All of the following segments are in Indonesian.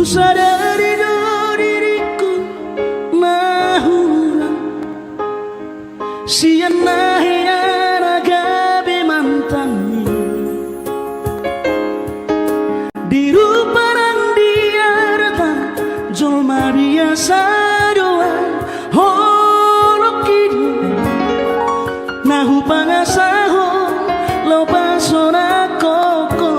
sadari diriku nahuran siana hiara gabe mantangni diruparang diarta jolma biasa doa holokini nahu pangasaho lo pasona koko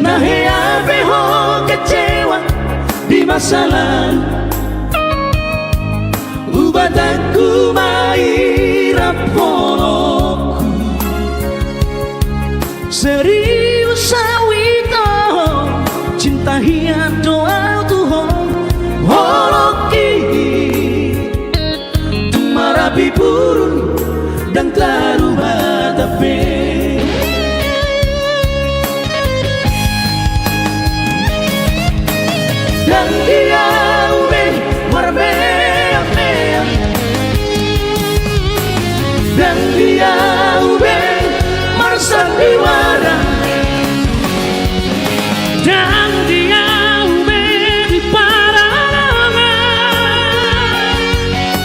nahe ape ho kecewa di masa lalu ubataku mairap poloku serius sawito cinta hian doa Tuhan holoki tumarapi purun dan taruh hadapi dan dia ube marbeak-beak dan dia ube marsandiwara dan dia ube di pararangan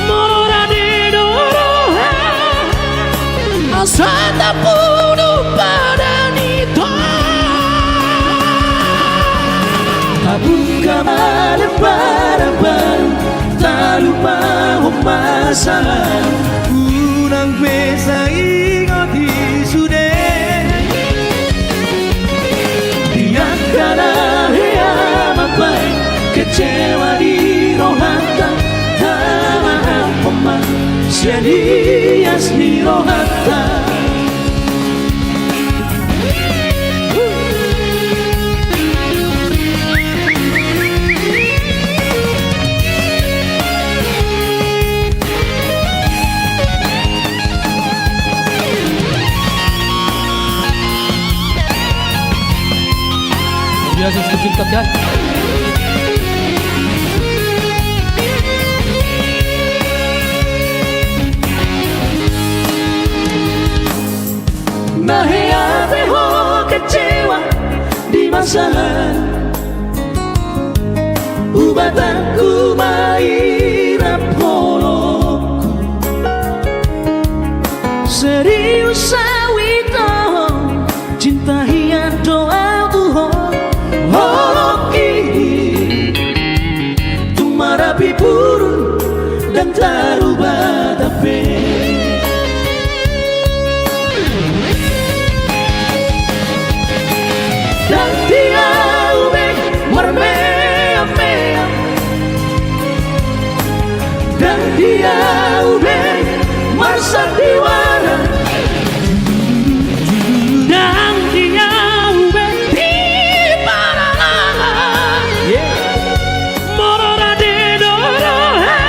mora di doroha asata puno padanito tabuka malebar-bar tak lupa masalah unang besa ingat isude dia kana hea mapai kecewa di rohata tama apa serius di rohata biasa sedikit kan nahe ape ho kecewa di masa lalu ubataku mairap holoku serius sawito cinta hian doa Tuhan holoki tumarapi purun dan taruh batape dan dia ube marbeak-beak dan dia ube marsandiwara dan dia ube di paralangan morora de doroha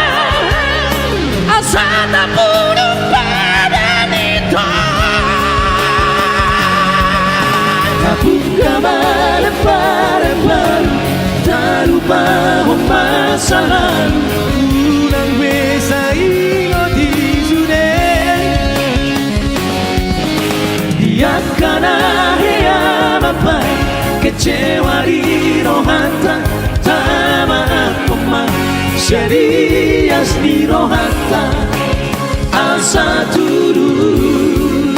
asata puno padanito tabuka malebar-bar tak lupa masalah unang besa ingat isude dia kana hea mapai kecewa di rohata tama apa serius di rohata asa tulus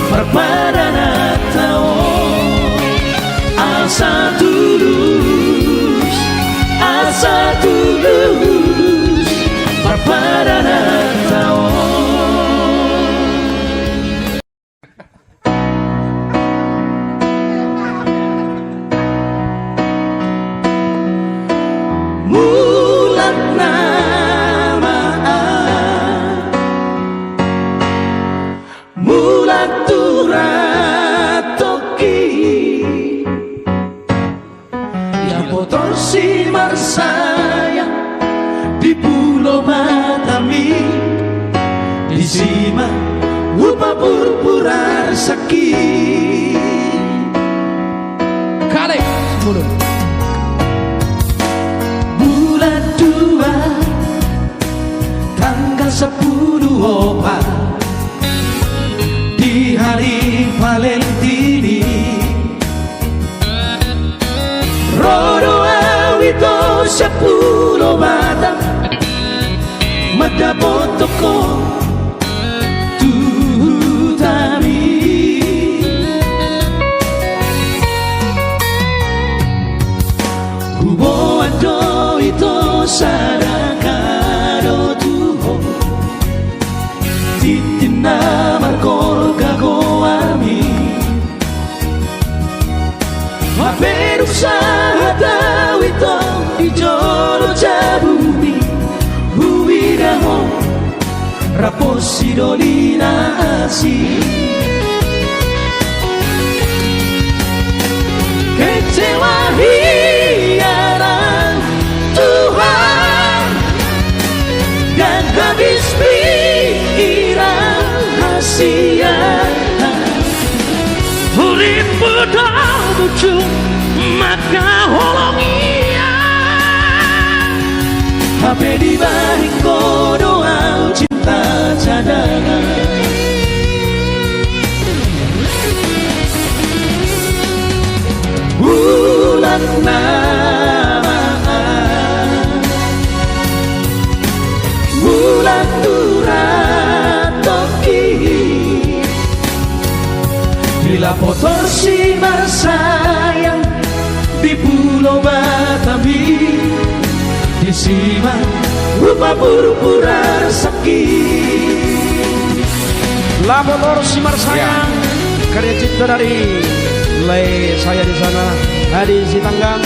perpadana tao asa tulus perpadana tao mulat nama mulat turatoki yang motor si marsaya di pulau Matami di sima lupa purpura sakit kali 10 bulan 2 tanggal 10 opat sa pulo bata madapot ko tutami hubo ado ito sarakaro tuho titina markol kago ami maperu sa ito ijolo jabumi huwiraho raposi dolina asi kecewa hiaran Tuhan dan habis pikiran hasian urip budal bujuk maka holongia HP di balik doa cinta cadangan bulan nama bulan turatoki bila motor si sayang di pulau Batawi di simak rupa pura-pura sakit La motor simar sayang karya cipta dari mulai saya di sana Hadi Sitanggang.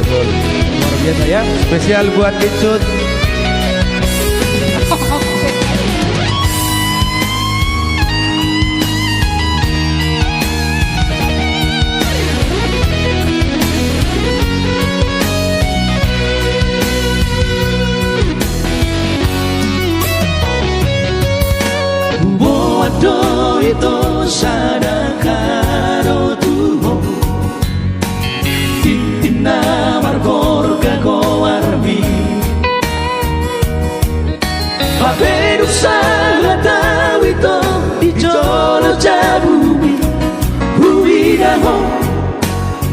Betul, luar biasa ya, spesial buat Icut. do ito sadakaro tuho titina margor kago armi paperu sa ito ijolo jabumi huwiraho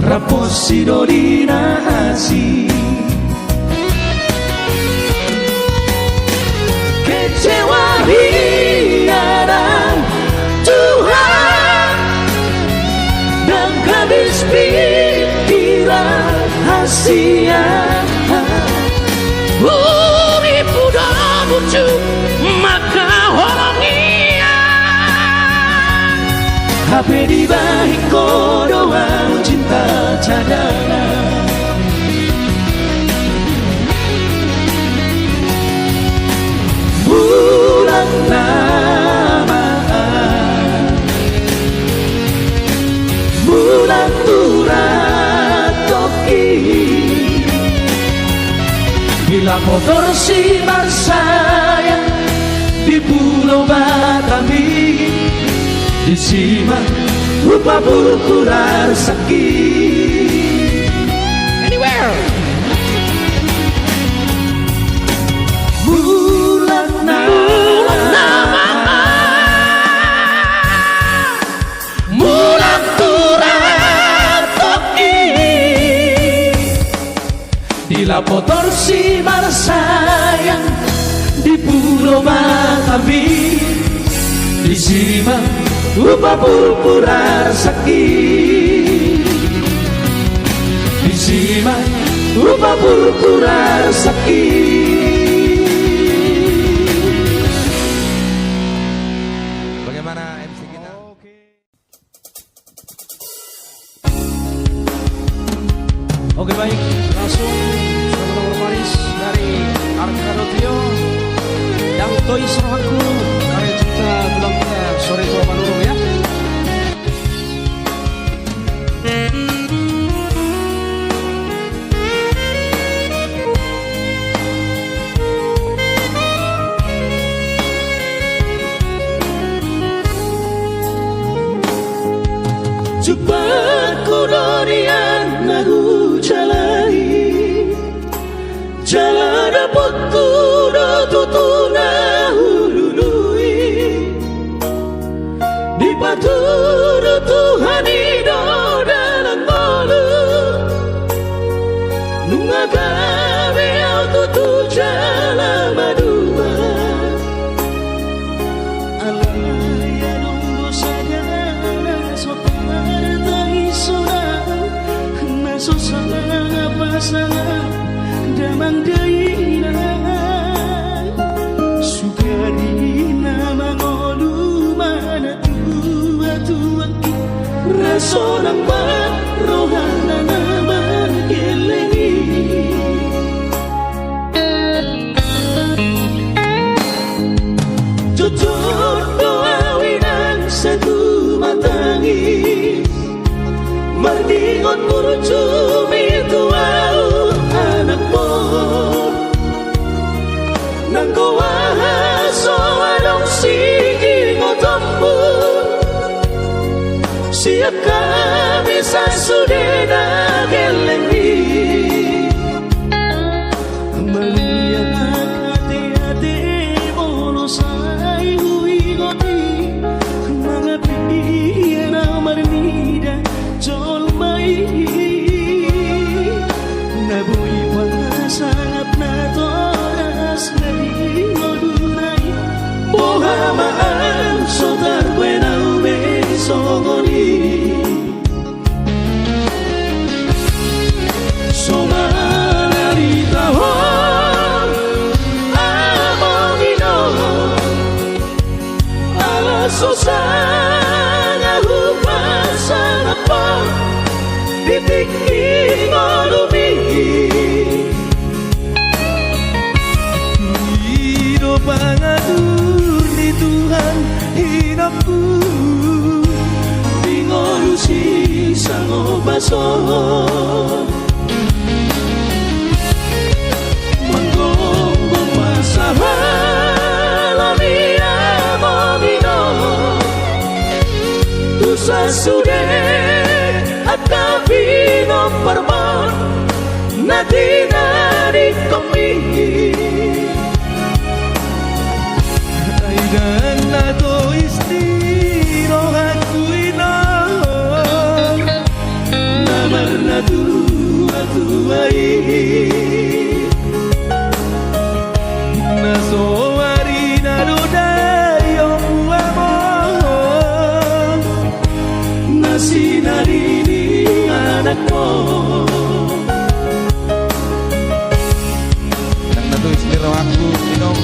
raposi dolina asi kecewa hiaran Tuhan dan habis pikiran hasian urip udah bujuk maka holongia HP di balik doa cinta cadangan bulan nama bulan turatoki bila motor si sayang di pulau Batawi di simak rupa pura-pura sakit Anywhere bulan nama bulan turatoki bila motor si sayang di pulau Batawi di simak rupa pura-pura sakit di simak rupa pura-pura sakit. bagaimana MC kita? Oke baik, langsung saudara Maris dari Arkado Trio yang Toy Serahaku karya cipta tulang kita sore tua Manurung ya. Cepat kodorian nagu jalai jalan putura tutuna hulului di patura Tuhan ido dalam bolu nungaga pasangan damang daina sukarina mangolu mana tua raso ng rohana naman kelengi jujur doawinan sa tumatangis mardingon murujumi tuaw anak mo nang kawaso anong sige ngotombo siap kami sa sudena kelengi Maria ate bolo say huigoti mga piya na marmida jolmai nabuhi pangasangap na toras na di modunay bohamaan sotar buena besongoni somanarita hon amongino ala sosanga hupasang apa titik ngolumi hidup pangatur di Tuhan hidupku bingolusi sang obaso manggonggong masalah lamia momino tusa sude at kabino parmon natina di komi dan nato istiro hakuinon namar natu atuai naso arina dodayo amor nasinarini anakmu dan nato istiro aku minum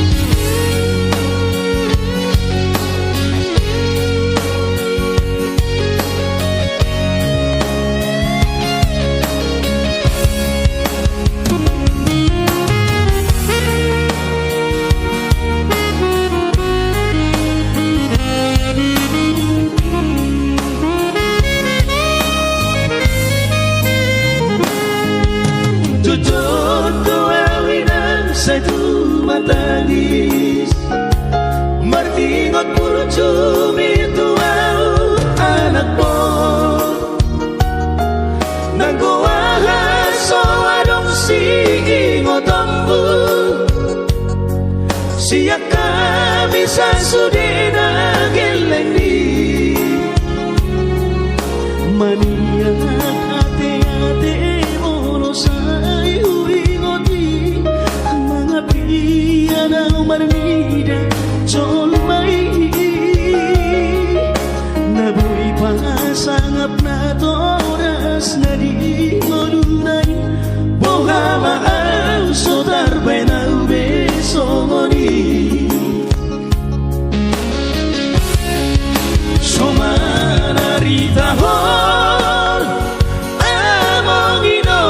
satu matangis mardingot murujumi tuaw anak mo nangguwahaso anong sige ngotombo siya kami sa sudena kelengi mania ate mono say huingoti piya na marmida jolmai nabuhi pasangap na toras na di modunay bohamaan sotar buena besongoni somanarita hon amongino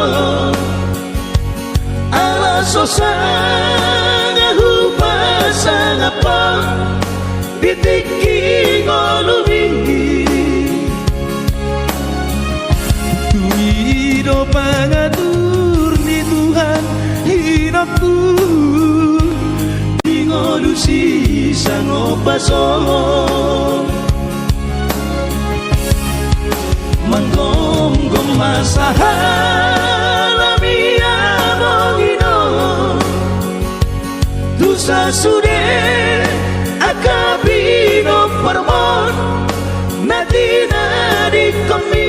ala sosanga hupasang apa bitiki ngolumi tuido pangatur ni Tuhan hidupku ingolusi sang opaso manggonggong masalah mia mongino tusa sude akabino parmon natina di komi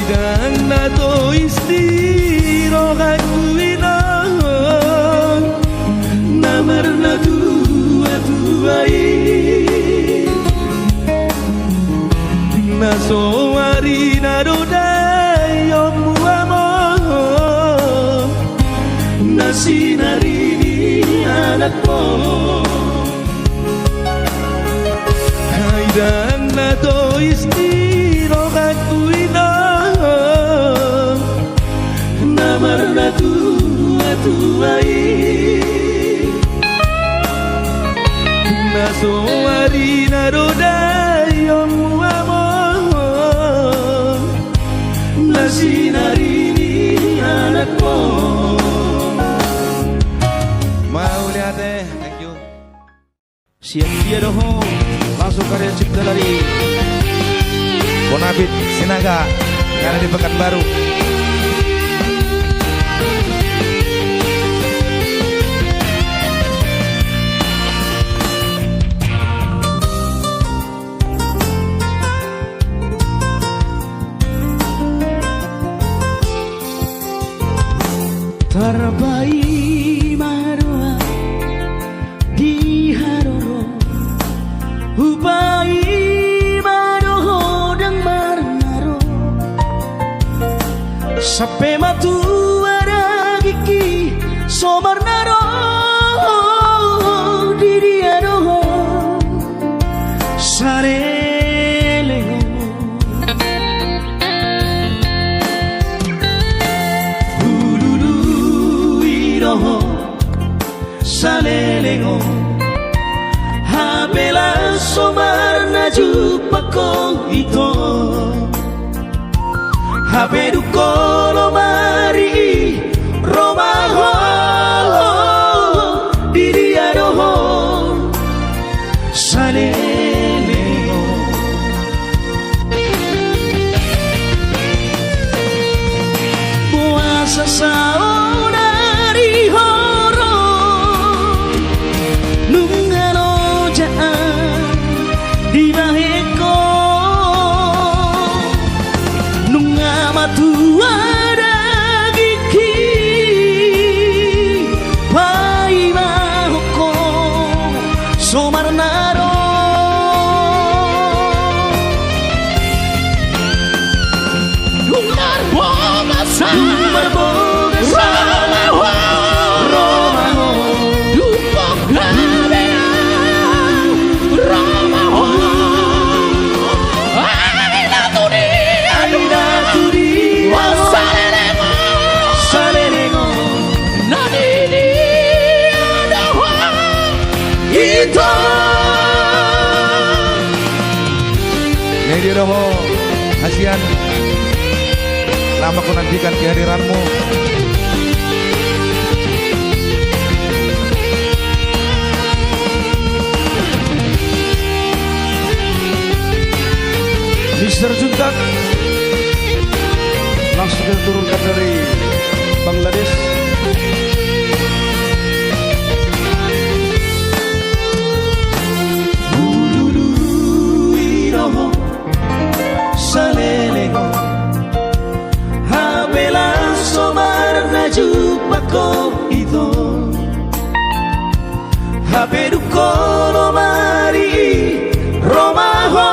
dan nato istiro hakuinon namar natu atuai naso arina doda Kaidan na to istirahat uina Namar na tuai Nasowari na rodayong amor Nasinari ni anak mo. Mauli ate, thank you. Siap dia doho masuk karya cipta dari Bonabit Sinaga karena di Pekanbaru. Terbaik maroa di haroro Upai maroho dan marnaro Sampai matu ada gigi so marnaro Diri aroho sarelego Salelego Habela somar na jupako ito Habedu kolo mari Romaho Diriadoho Salelego Puasa saudari di baheko nunga matua dagiki pai mahoko somarnaro lumar boga sa Romaho dupok habea Romaho Lady Roho, kasihan lama ku nantikan kehadiranmu. Mr. Juntak langsung diturunkan dari Bangladesh. Salelego Habela somar na jupako ito Habedu kolo mari Romaho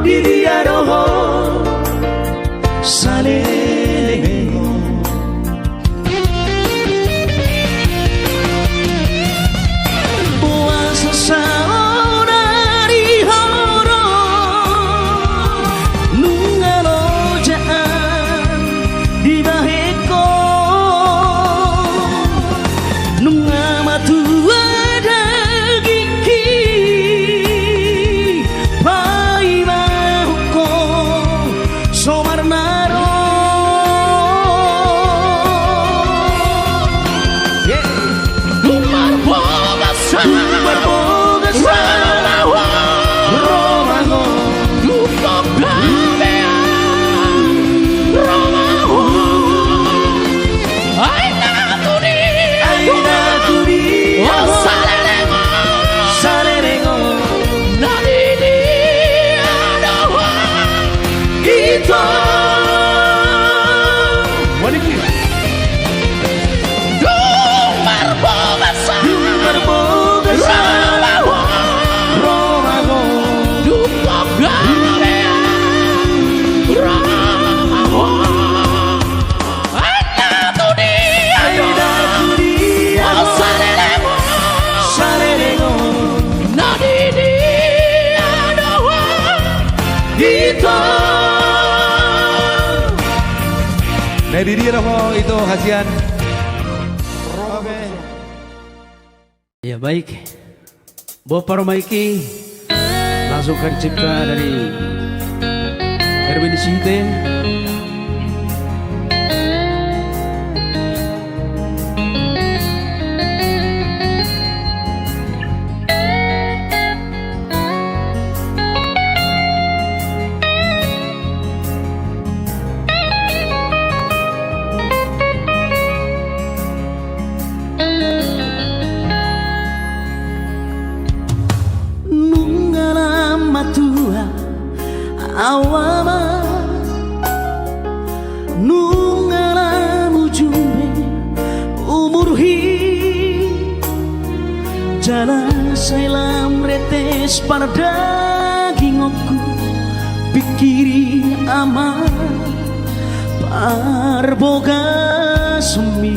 Diriadoho Salelego Puasa saudari horo Nungalo jaan di baheko Nunga matua dagi Didi Roho itu kasihan. Oke. Ya baik, Bapak Romaiki langsung ke cipta dari Erwin Sinte. Awama nungala mujumbe umur hi jala selam retes pada dagingku pikiri aman parboga semi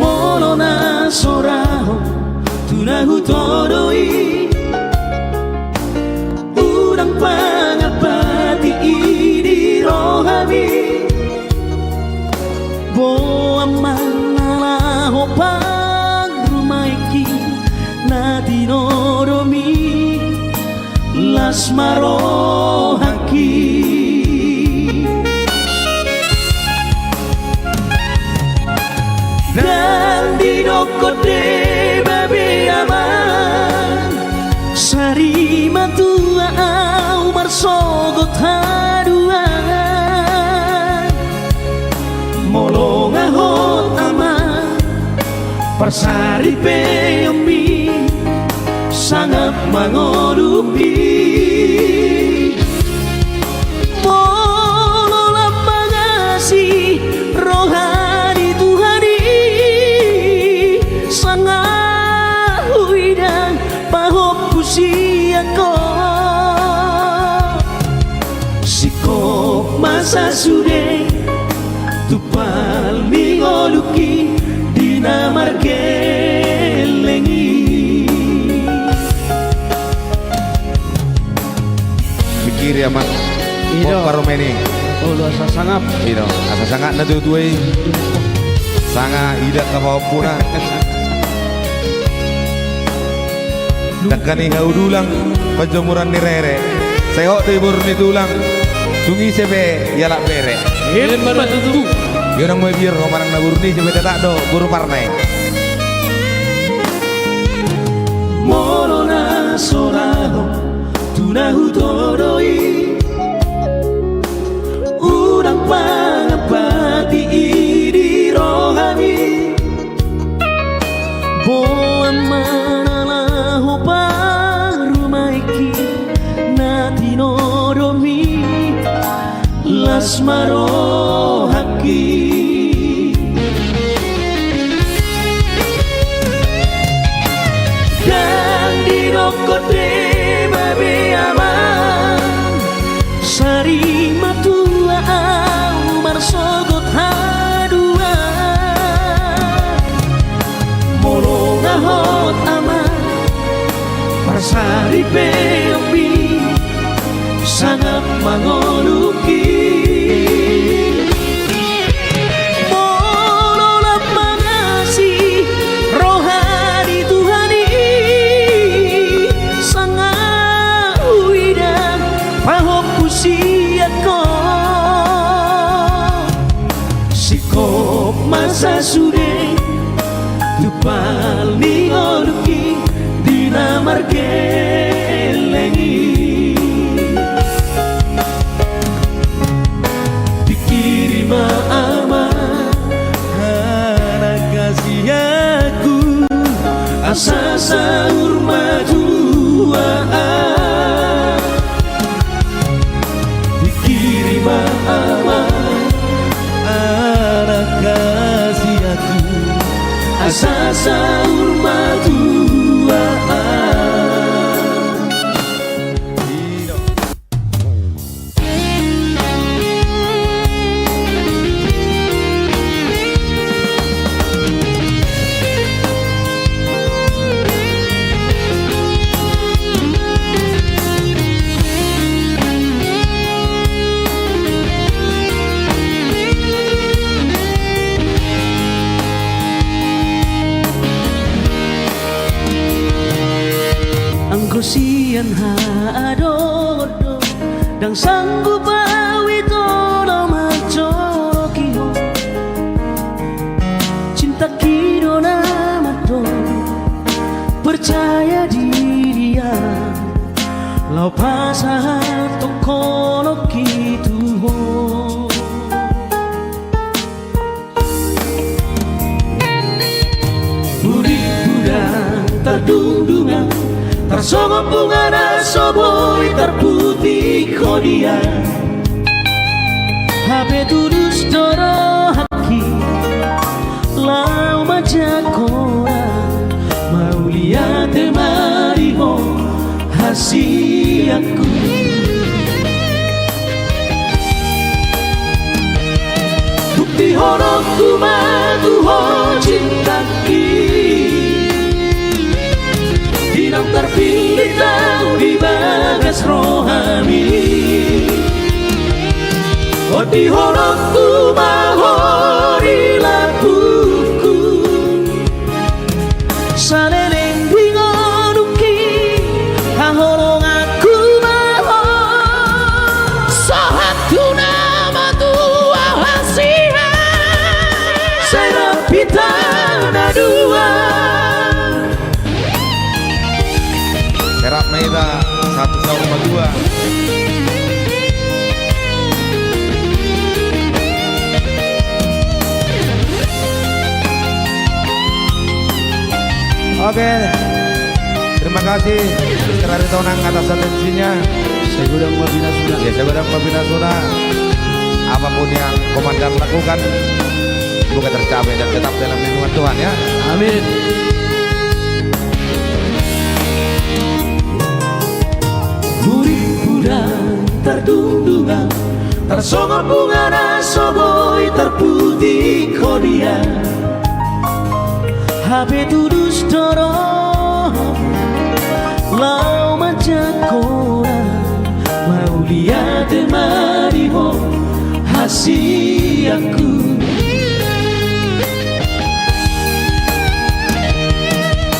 molona soraho tunahu todoi urang pangapati ini rohami boa manala hopang rumaiki nadinoromi lasmaro haki dan dinokode sari matua au marsogot haduan molonga hot aman persari peyomi sangat mengorupi molola mangasi rohani Tuhani sangat huidang pahop siako sikop masa sude tupal mingoluki dinamar gelengi Pikir ya mak Bapak Romeni Udah sasangap Ino asa sangat na tutuay Sanga hidak ka puna Nakani haudulang pajamuran ni rere Seho tibur ni tulang Tungi sebe yalak bere Hilman tutu. Yonang may biar komarang nabur ni sebe tatak do buru parnay Morona soraho tunahu todoi urang pangapati ini rohani boa manala hopang rumaiki nadinoromi lasmaro haki kote babe aman sari matua au marsogot hadua molonga hot aman marsari peopi sangat mangoluki molola mangasi rohani Tuhani siako sikop masa sude tupal ningoluki dinamar gelengi dikirim ama anak kasih aku asa sahur majuaan anak kasih aku asa sahur majuaan dan sanggup bawi tolo macorokiho cinta kiro namato percaya diri ya lau pasah tokono kituho Budi-budang terdundungan tersogok bunga nasoboi terputih kodia Habe tudus doro haki lau majakora mau lihat mariho hasiaku bukti horokku matuho cintaki Dinam terpilih tahu di bagas rohani Odi horokku mahori lapuku Saleleng bingonuki hahorong aku maho Sahatu nama tua hasihan Serapita dua Serap Meida 1,2. Oke, terima kasih Mr. Aritonang atas atensinya. Segudang Mabina Suna. Ya, segudang Mabina Suna. Apapun yang komandan lakukan, semoga tercapai dan tetap dalam lindungan Tuhan ya. Amin. Budi-budang terdundungan tersogok bunga nasoboi terputih kodia Habe tudus doro lau majakora mau lihat mariho hasiaku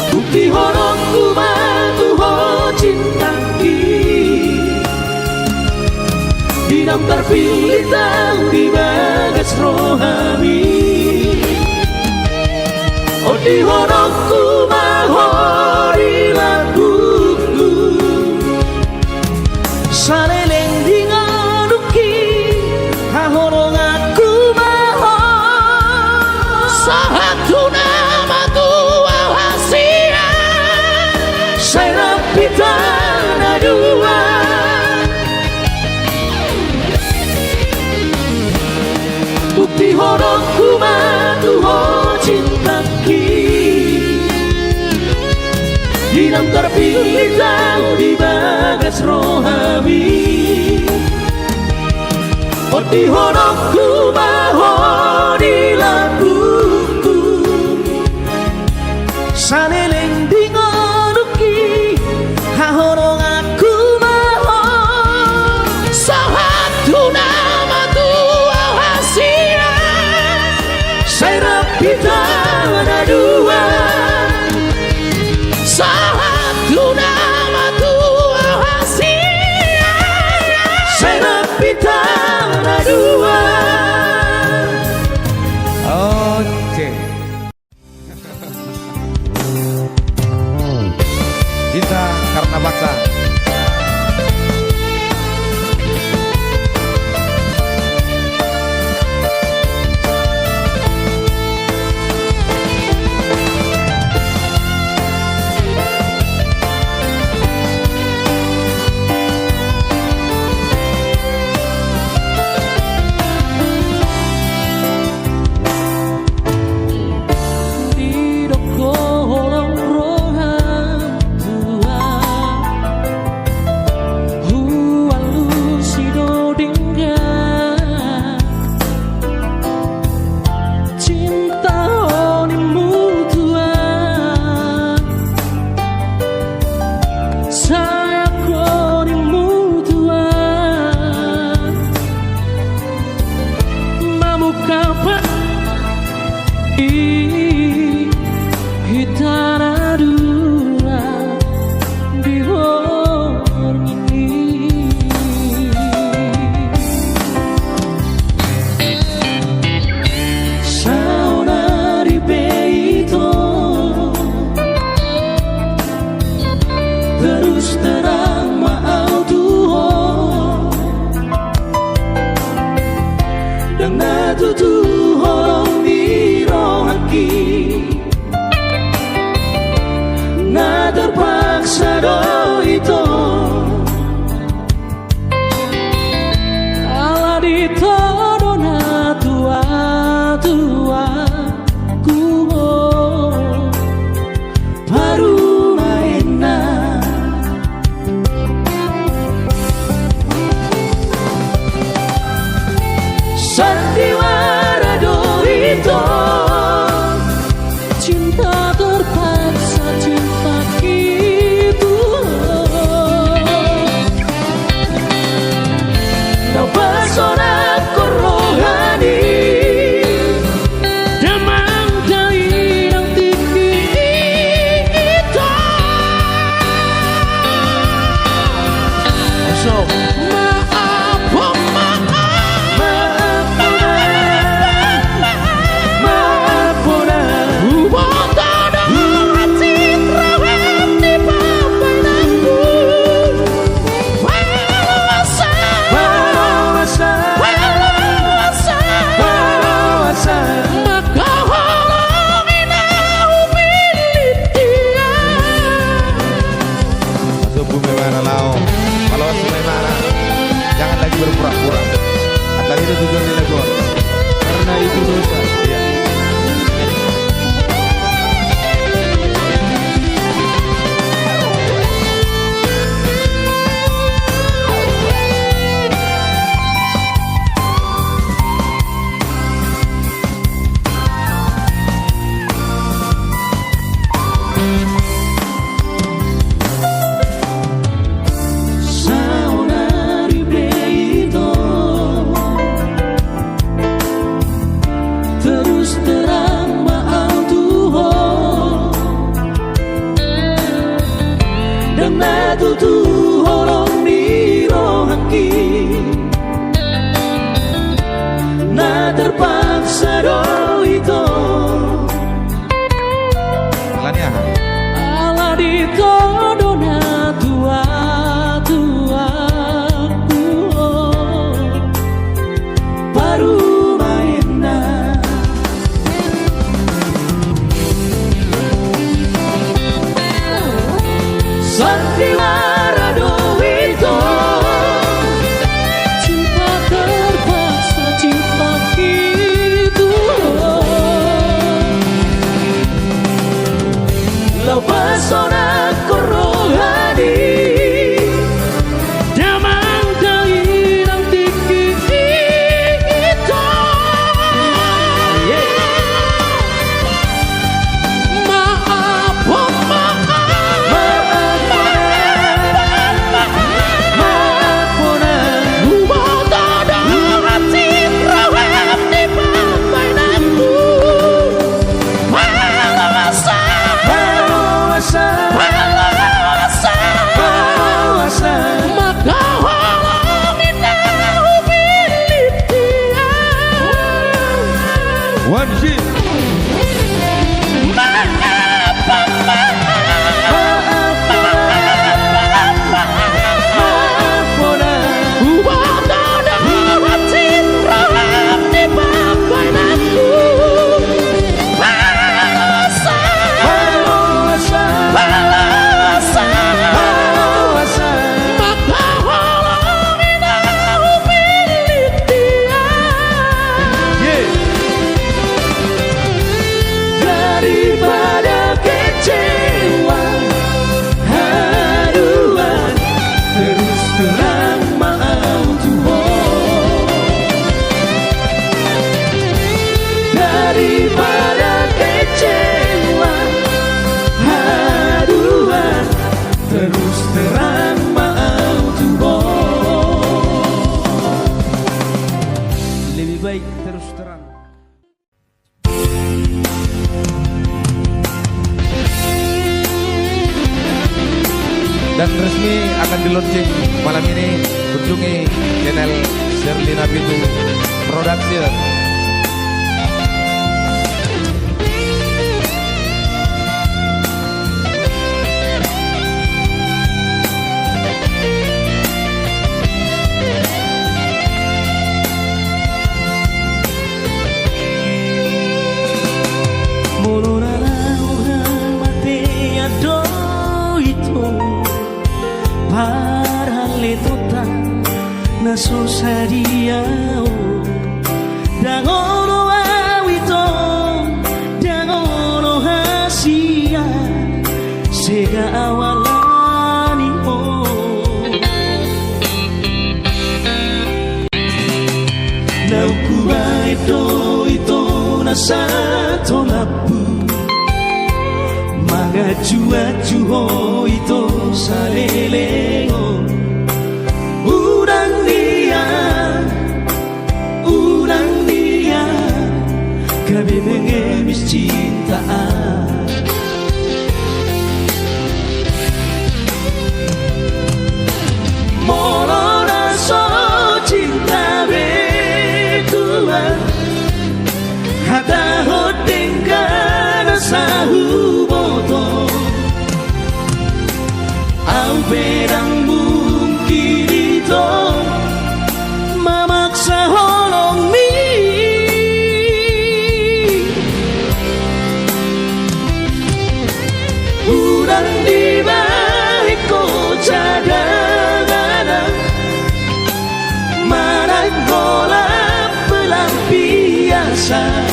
bukti horokku matuho cintaki Dinam terpilih tahu di bagas rohani Odi horokku mahori lakuku Saleleng dingonuki hahorong aku maho Sahatu nama tua hasian Serapita dua Bukti horokku matuho cintaki Dinam terpilih tahu di bagas rohani Odi horokku mahori lakuku Saneleng dingonuki hahorong aku maho Sahatu nama tua hasian Serapita dua Sahatu nama tua hasian Serapita dua Oke. Cinta karena bangsa. Hitanadura di hormini holong miro haki na terpaksa do itu ala ditodona tua-tua kumo baru maena sandiwara do itu cinta terpaksa cinta gitu kau pesona rohani demang dari yang tinggi itu So, maaf oh maaf maafuna Ubotana cinta di papananku Walasa Walasa Walasa Maka halangin aku milik dia Masuk bumi mana lau. Kalau sungai mana, jangan lagi berpura-pura. Atau itu tujuan dilakukan. karena itu dosa. Iya. Saunari beito terus terang maal Tuhan dan natu holong miro haki na terpaksa do itu Lania. ala ditodona tua-tua baru maena sandiwara do itu cinta terpaksa cinta gitu lau pesona rohani demang dari yang tinggi itu maaf oh maafuna Ubotana cinta di papananku Walasa Walasa Walasa Maka halangin aku milik dia One sheet. maafuna Ubotana cinta di papananku Walasa Walasa Walasa Walasa Maka halangin aku milik dia daripada kecewa haruan terus terang maaf Tuhan daripada kecewa haruan terus terang maaf Tuhan Lebih baik terus terang. Dan resmi akan di-launching malam ini. Kunjungi channel Sherlina Bintu Production. so sadiao dangono awito dangono hasia sega awalani o naukuba ito nasa tolapu mangaju-aju ho ito saleleo urang dia kami mengemis cintaan molo raso cinta betua hata hotengkan sahu boto au berang mungkin itu memaksa holong mi urang di balik ko cadangan marah golap pelampiasan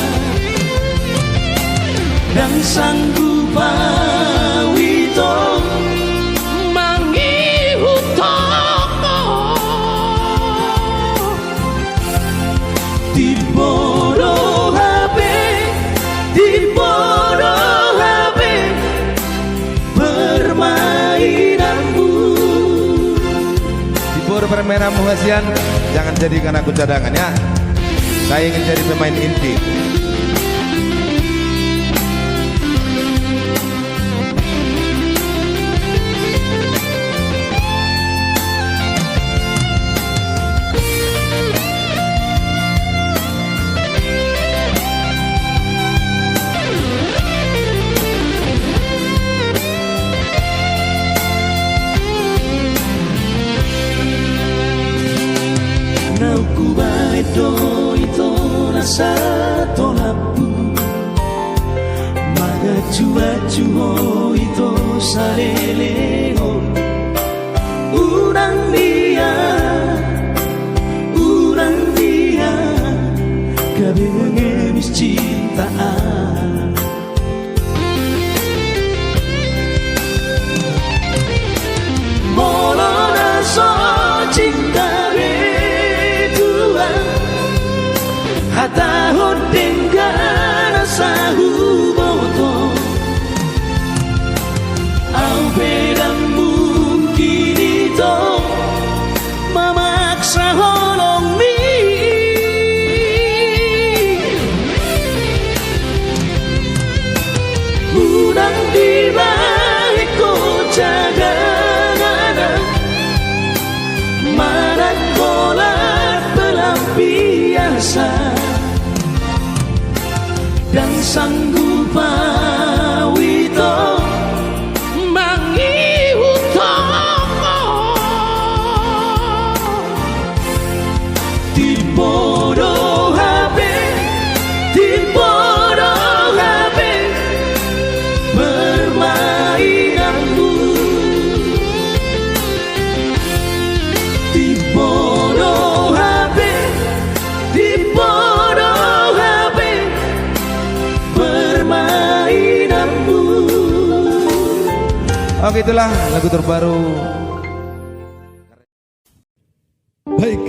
dan sanggup awito mangihutomo di bodoh HP permainanmu Di bor permainanmu kasihan, jangan jadikan aku cadangan ya. Saya ingin jadi pemain inti. Naukuba ito nasa tolapu magaju-aju ho ito saleleo urang dia kami mengemis cintaan molo raso cinta hata hotengkan sahu boto au berang mungkin itu memaksa holong mi udang di balik ko cadangan marah golak pelampiasan dan sanggup awito mangihutomo di bodoh HP permainanmu di bodoh HP permainanmu. Oke, itulah lagu terbaru. Baik,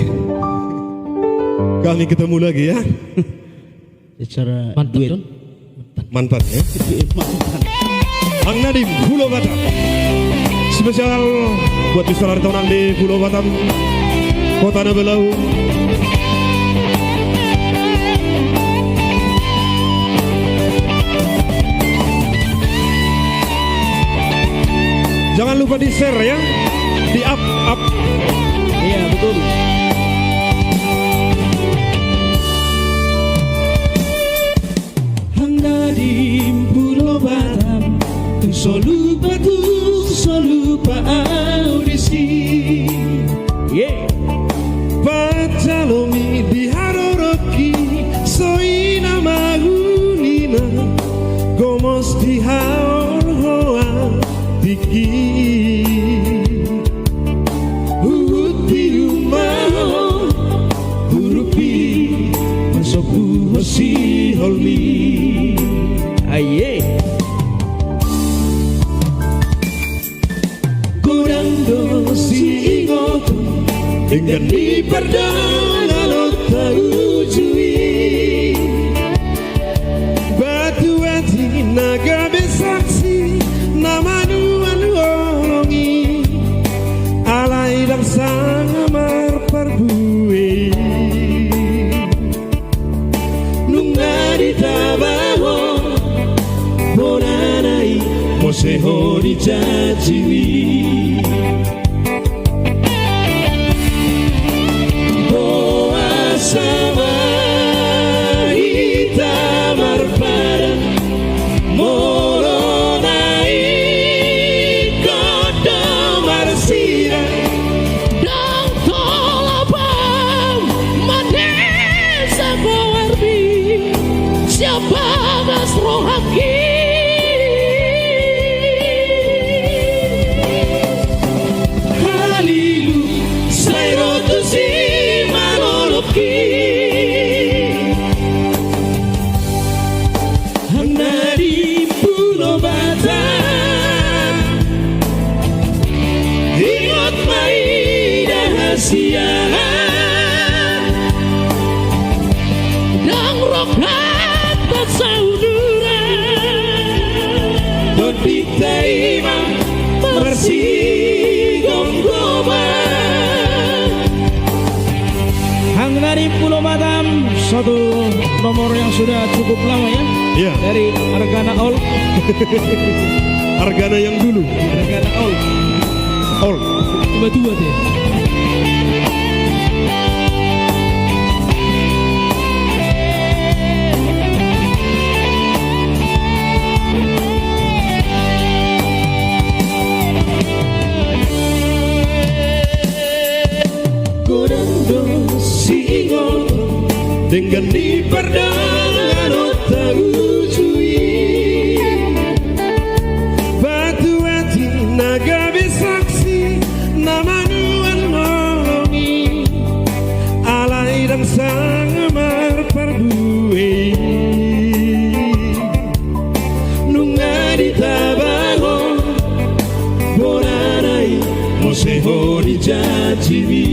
kami ketemu lagi ya. Secara mantap Mantap ya. Ang Nadim Pulau Batam. Spesial buat wisatawan tahunan di Pulau Batam, Kota Nabelau. Jangan lupa di share ya, di up. iya betul. Ang Nadim Pulau Batam solupa audisi Pacalomi di Haroroki Soina Magunina Gomos di Haorhoa Diki Uti Umao hold me. Aye. Kurang si ingoto dengan di perdana lo tahu cui. Batu hati naga besaksi nama nuan olongi alai dan sang amar perbuwe nunga di tabaho bonanai moseho di jajiwi boa sama Dang rokat bersaudara Dodita imam bersih gonggoma Hang dari Pulau Batam, satu nomor yang sudah cukup lama ya. Iya. Dari Argana All. Argana yang dulu. Argana All. All. Dua-dua deh. Dengan di perdangan otak ujui batu hati naga besaksi nama nuan nolongi alai dan sang amar perbuwe nunga di tabaho bonanai moseho di jajiwi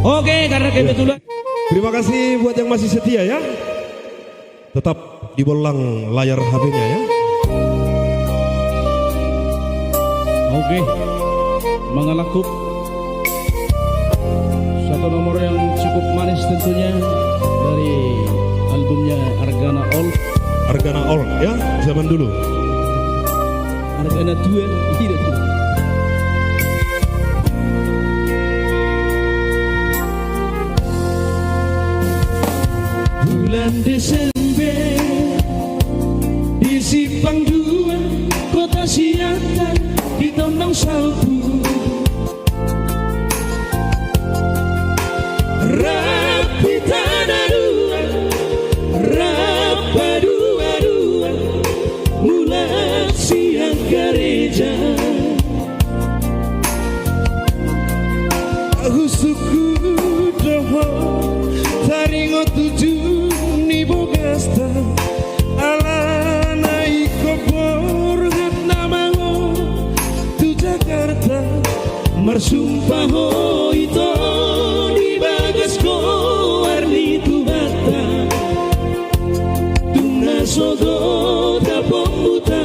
Oke, karena kebetulan. Terima kasih buat yang masih setia ya. Tetap dibolang layar HP-nya ya. Oke, mengalakup satu nomor yang cukup manis tentunya dari albumnya Argana All. Argana All ya, zaman dulu. Argana Duel, tidak. Bulan Desember di Simpang 2 Kota Siantar di Tomang Salbu rapi tanah paho ito di bagas ko arni tu bata tunga sogo tapong buta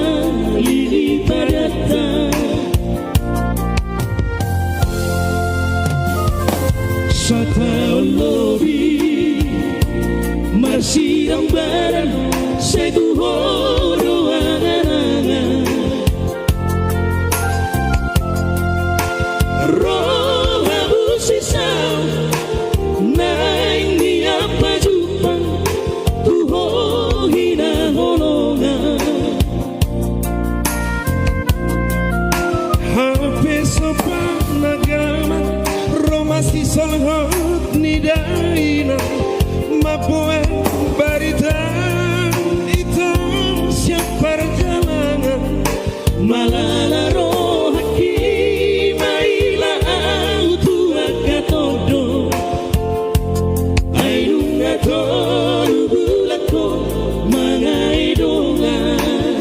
lili padata sa taon lobi masirang baran sa tuhoro anganangan roha busisau naing niya pajupang tuho hinaholongan Hape sopa nagama romasi solhot nidaina mapoe barita itu siap perjalanan malala rohaki maila autu akatodo ainunga toru bulako mangai dongan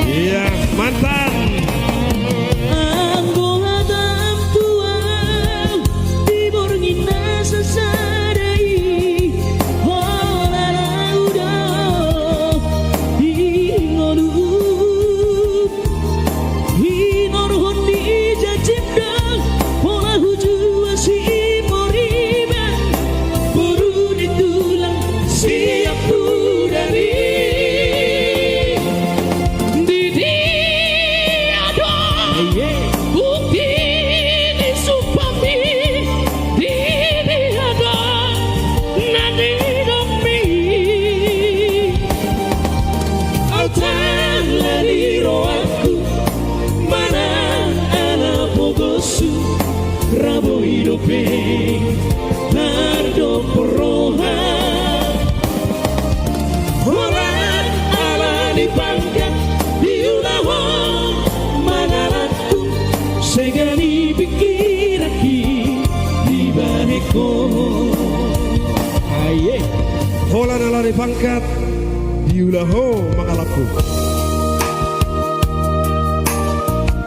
Iya mantan anggo hadam tuang tibor ngina sasarai holara uda ingolu hinor hondi jajimdang pola huju si moriba buru ditulang siap udari Didi ado bukti di supami Didi ado nadi domi Autan lari roaku mana ana pogosu rabo hidope tardo poroha Orang ala dipangkat diulaho mangalatku segani pikiraki di baheko aye Hola nalari pangkat diulaho mangalaku.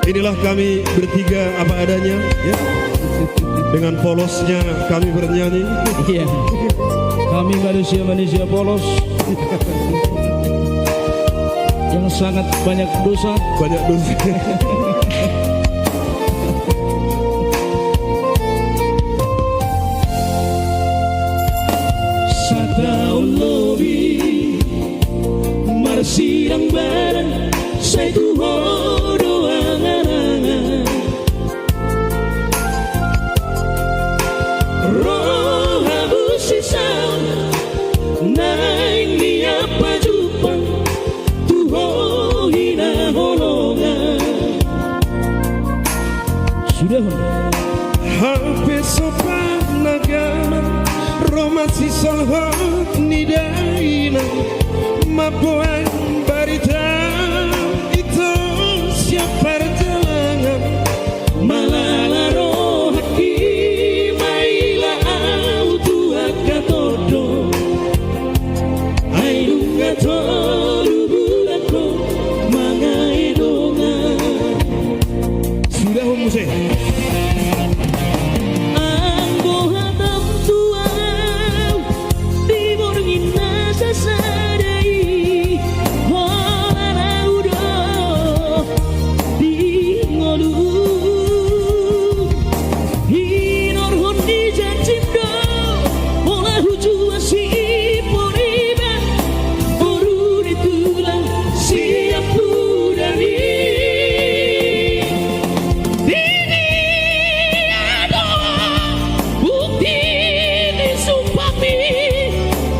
Inilah kami bertiga apa adanya ya. Dengan polosnya kami bernyanyi. Iya. Kami manusia-manusia polos yang sangat banyak dosa. Banyak dosa. Sataon lobi marsirang barang saya tuhodo angan-angan roha busisau naing niya pajupang tuho hinaholongan Sudah. Hape sopa nagama romasi solhot nidaina mapoe barita itu siap perjalanan malala rohaki maila autu akatodo ainunga toru bulako mangai dongan sudah Muse. anggo hadam tuang tibor ngina sasarai holara udo di ngolu hinor hondi jajimdo pola huju si poriba boru ditulang siap udari Dini ado bukti di supami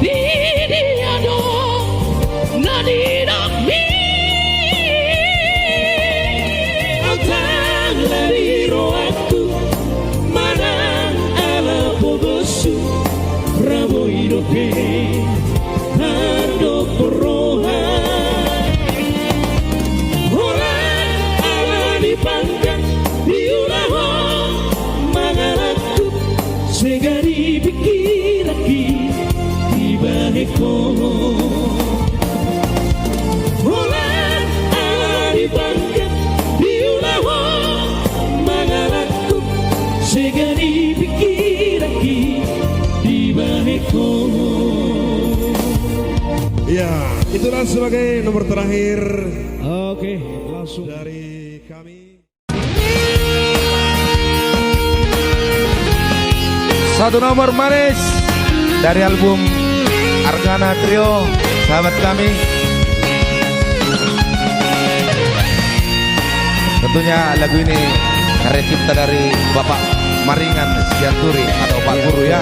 Dini ado nadi domi Autan lari roaku mana ala pogosu rabo hidope tardo poroha Orang ala dipangkat diulaho mangalatku segari pikiraki di baheko Orang ala dipangkat diulaho mangalatku Ya, itulah sebagai nomor terakhir Oke, langsung. dari kami. Satu nomor manis dari album Argana Trio, sahabat kami. Tentunya lagu ini karya cipta dari Bapak Maringan Sianturi atau Pak Guru ya.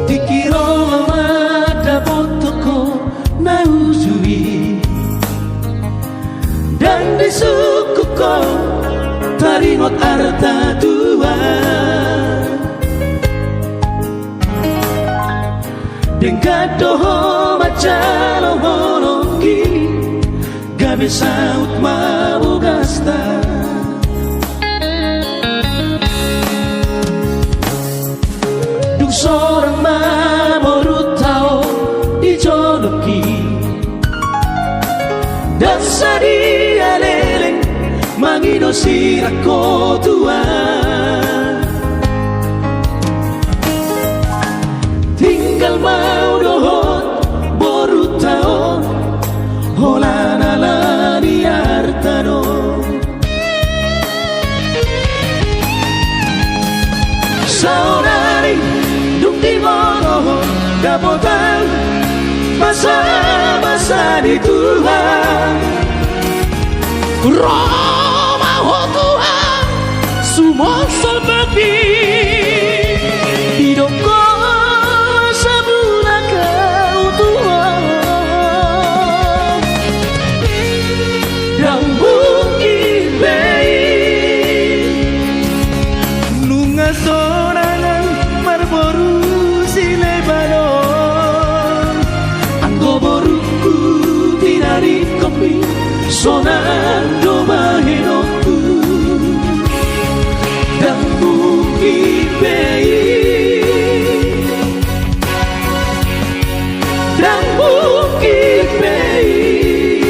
Dikira ada potoko naujui dan di suku kau taringot arta dua dengan doho macalo honongi gabe saut mau gasta dung seorang mamoru tau dijoloki dan sadia leleng mangido sirako tua tinggal mau dohon boru tau holana lani artano saudari dung di mono dapotan masa-masa di Tuhan Roma ho Tuhan sumon salbati hidupku semula kau Tuhan dan bukit baik lunga sorangan marboru si Lebanon anggo boruku tinari kopi sonando mahinoku dan bukit baik dan bukit baik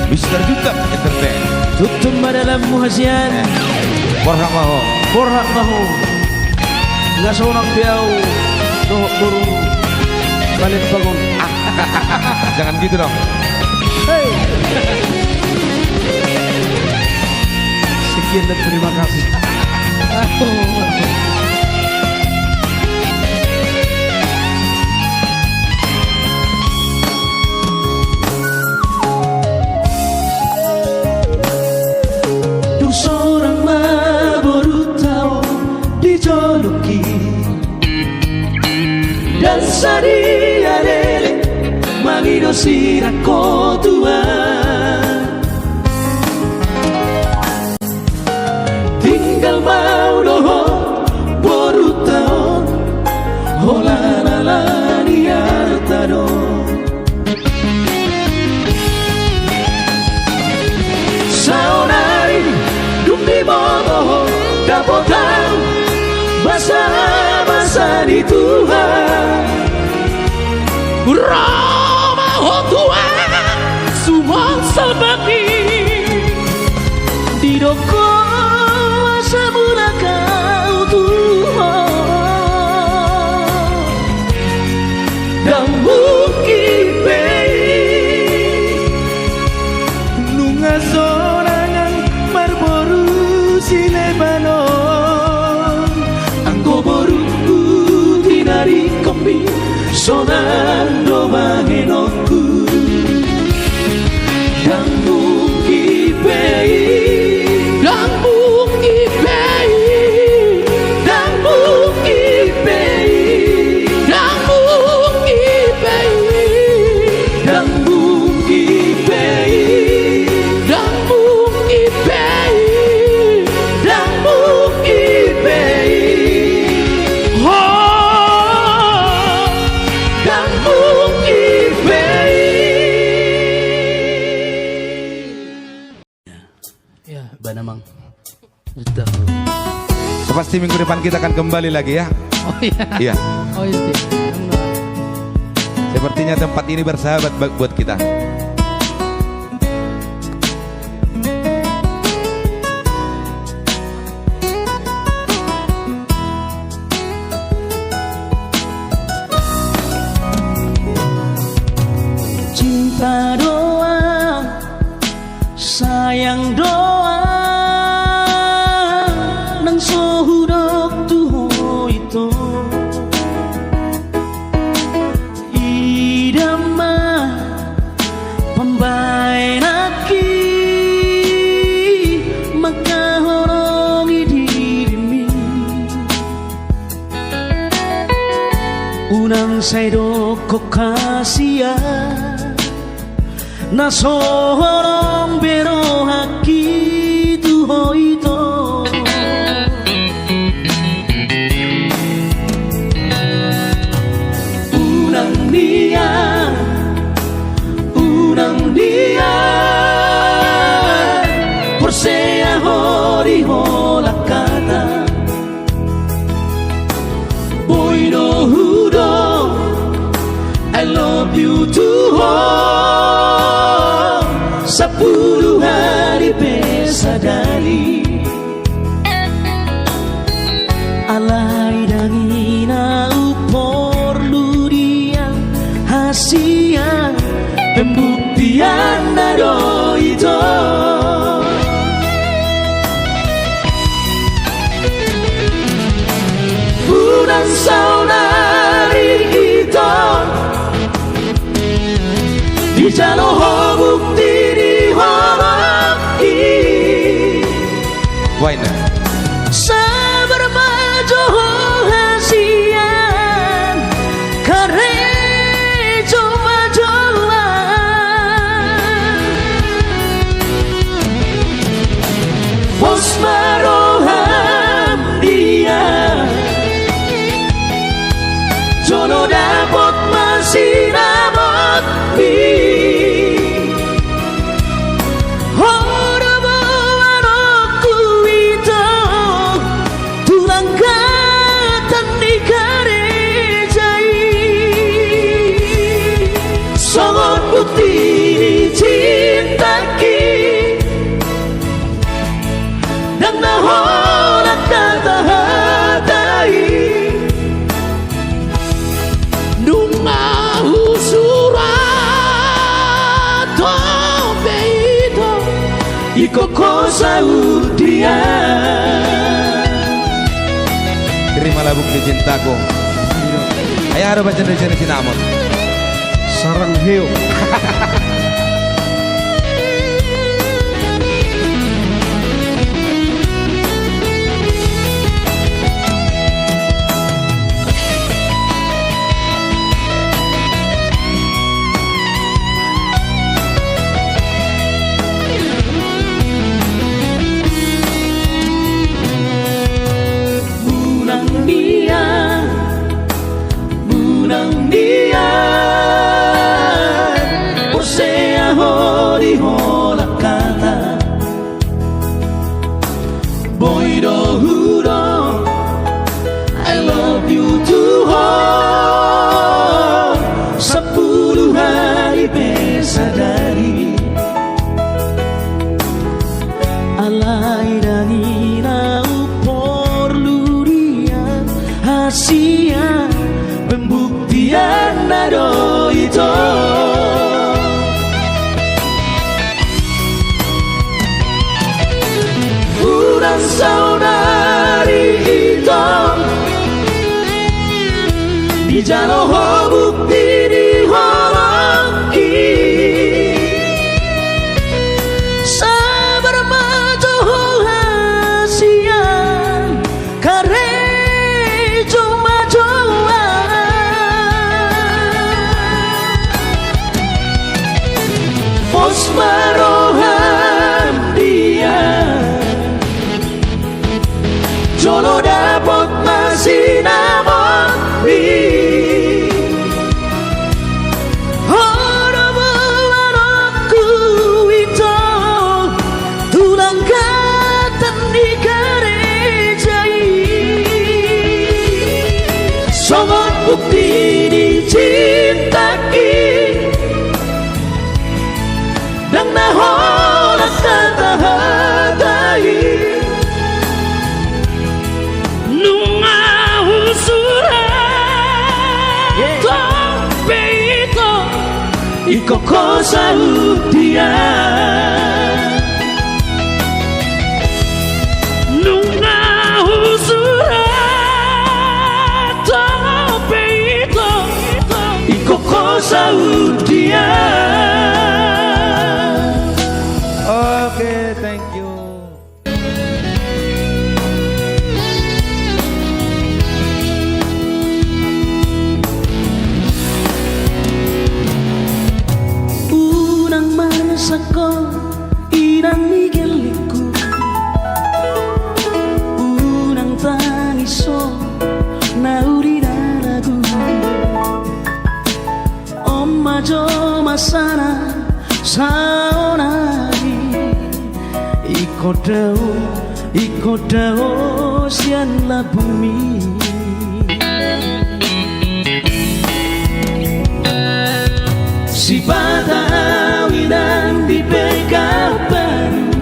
Mr. Jutab Entertain. tutup dalam muhasian Borhak Maho. Borhak Maho. Nggak seorang piau doh buru balik bangun. Jangan gitu dong. Hey. Sekian dan terima kasih. dung seorang baru tahu dijoloki dan sadia lele mangido sirako tua tinggal mau doho boru tahu holana lani artano saudari dung di mono dapotan masa-masa di Tuhan Roma ho Tuhan sumon salbati didoko semula kau Tuhan dan bukit baik lunga sorangan marboru si Lebanon anggo boruku tinari kopi sonando mahinoku dan bukit baik dan bukit baik dan bukit baik dan bukit baik dan bukit baik dan bukit baik dan bukit baik oh dan bukit baik Ya, Banamang. Sudah. Pasti minggu depan kita akan kembali lagi ya. Oh iya. Iya. Oh iya. Tik. Sepertinya tempat ini bersahabat buat kita. saido kokasia na sorong bero haki tu hoito unang dia por sea hori holakata boy no hudo I love you too sepuluh hari pesadari alai dangina upor ludian hasia pembuktian nado itu bulan saudari itu di jalur bukti di horaki Waina. sabar maju hasian kare cuma jalan bos maroham dia jono dapat masih dapat kokosa dia. Terimalah bukti cintaku. Ayo harus baca dari sini sinamon. Sarang hiu. alai dangina upor lurian hasia pembuktian nado itu urang saudari itu di jalur bukti di horaki maroham dia jono dapat masih namun di harapanku itu tulang katan di karejai sangat bukti dicintaki dan naholas kata hatai nungahu surat sampai itu iko kosa dia nungahu surat sampai itu iko kosa dia. Oke, thank you. iko dao sianlah bumi. Si patawinang di pekapan,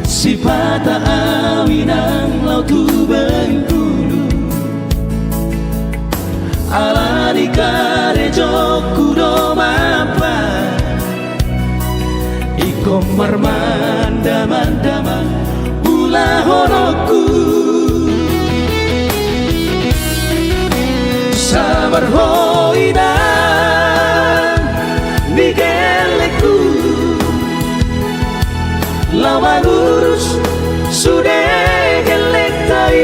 si patawinang laut Bengkulu, ala di karejo kudo mapa, iko marmanda-mandama ulah horoku. Sabar hoina Migueleku lawan urus sudah gelek tai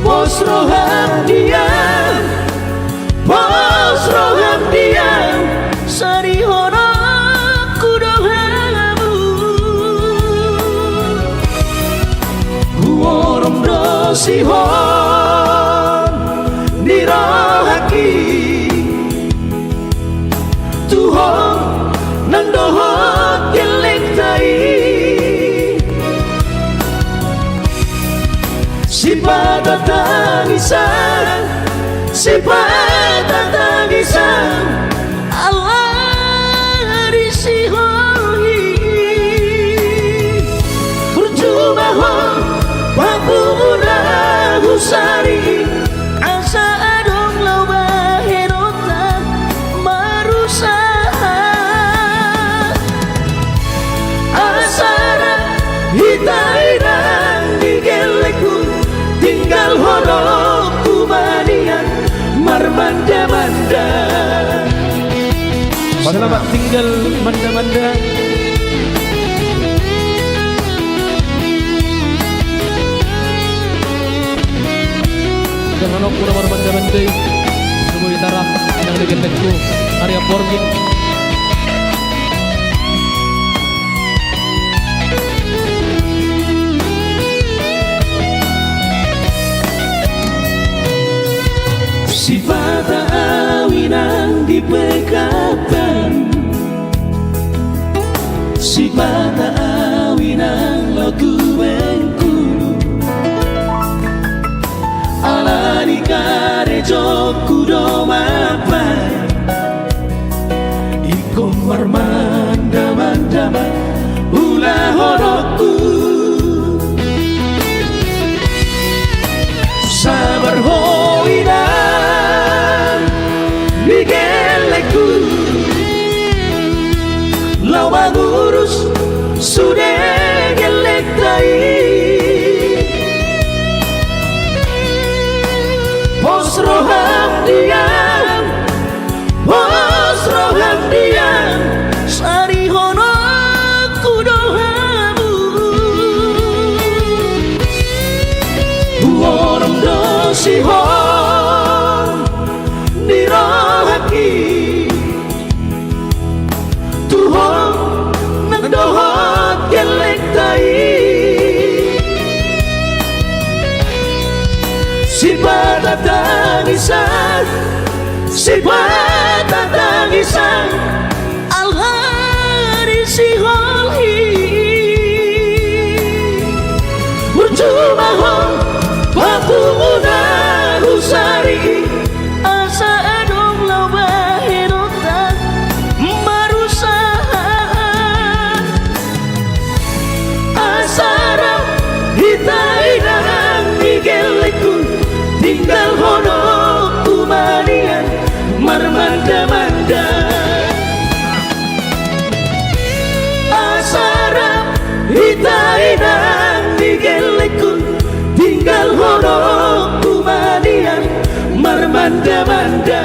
bos roham dia sari horaku dohamu huorom dosihon nirohaki Tuhan nang dohot gelek tai si patatangisan Allah disihoi percuma ho papura husari asa adong lawa herota marusaha asara hitairang digeleku tinggal horok kumanian marmanda-manda. Selamat tinggal manda-manda. Jangan lupa nomor manda-manda Semua taraf yang digetekku Arya Borgin. Si patawinang di pekapan, si patawinang laut Bengkulu, ala di karejo kudo mapai, iko marmanda-mandama ulah horoku. Sabar hoina Migueleku lawan urus sudah gelek tai bos roham diam sari honoku dohamu huorom dosihon nirohaki Tuhan nang dohot gelek tai si patatangisan Allah disihoi percuma ho papuna husari asa adong lawa herota marusaha asara hitainang Migueleku tinggal hono kumanian marmanda-manda asara hitainang Migueleku tinggal hono kumanian marmanda-manda.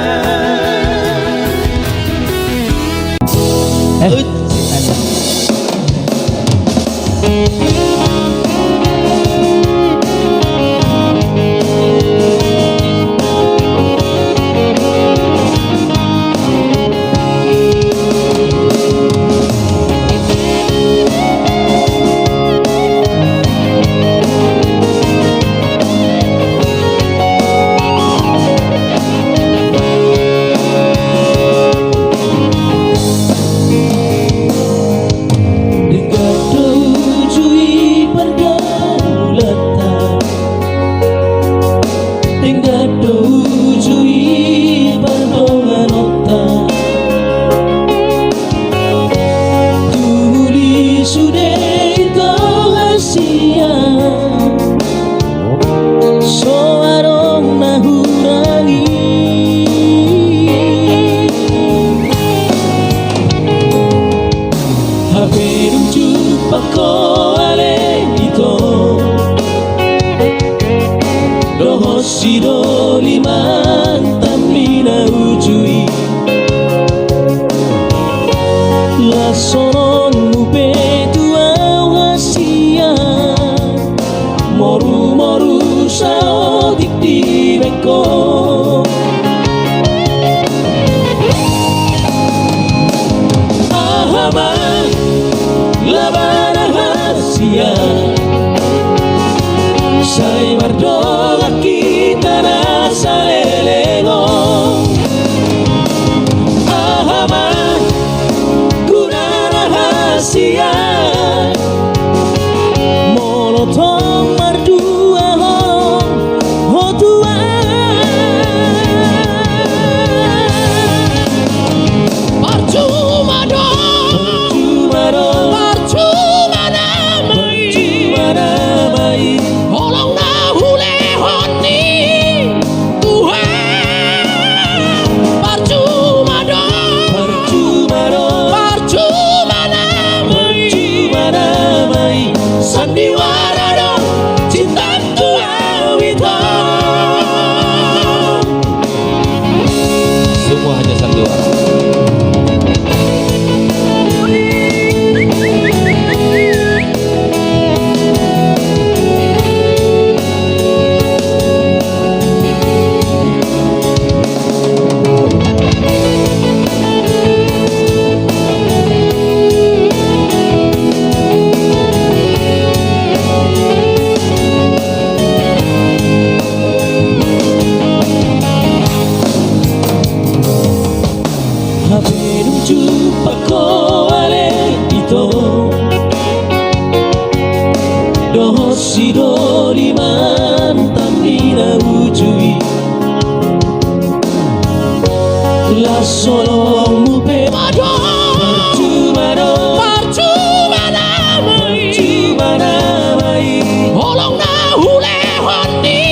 pako ale ito Doho sido liman tamina ujui La sonon mupe tua wasia Moru moru sao dikti beko Ahama labana hasia Sai mardola kita rasa lelego Ahama kuna rahasia Molotong mardua ho tua Percuma dong, percuma namai, Holong nahule honi Tuhan. Percuma dong, percuma namai, Sandiwara dong cinta tua wito Semua hanya sandiwara. Haperum chupa ko ale ito Doho sido liman tamina ujui La solo mupe percuma namai Holong nahule honi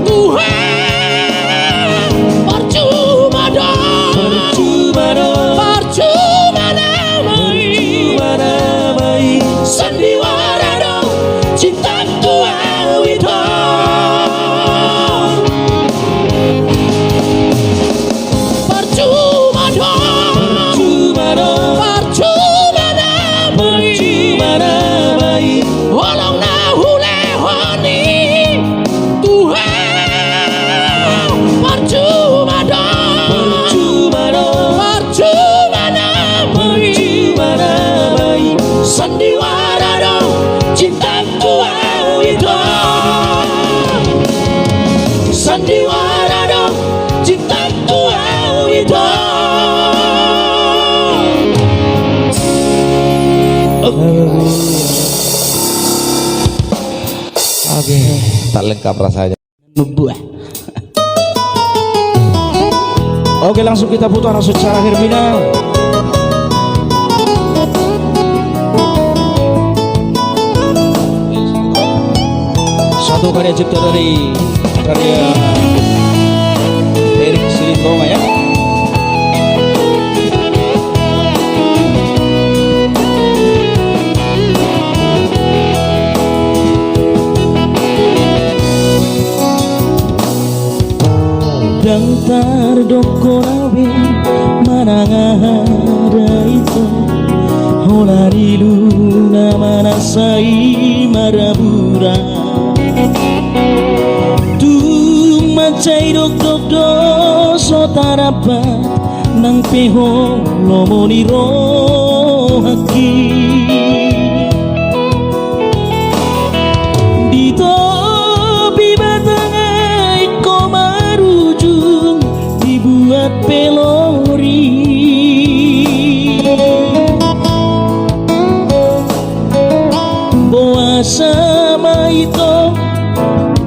Tuhan. Percuma dong, percuma namai, Sandiwara dong cinta tua wito percuma dong, percuma namai, Holong nahule honi Tuhan. Percuma dong, percuma namai, Sandiwara dong cinta tua wito Sandiwara dong cinta tua wito Tak lengkap rasanya. Membuah. Oke, langsung kita putar secara Hermina. Satu karya cipta dari karya Erik Silitonga ya. Dantar doko rawe manangada itu Holari luna manasai marabura Tung macai dok do sotarapat nang peho lomoni rohaki Dito bibatangai komarujung dibuat pelori Boa sama itu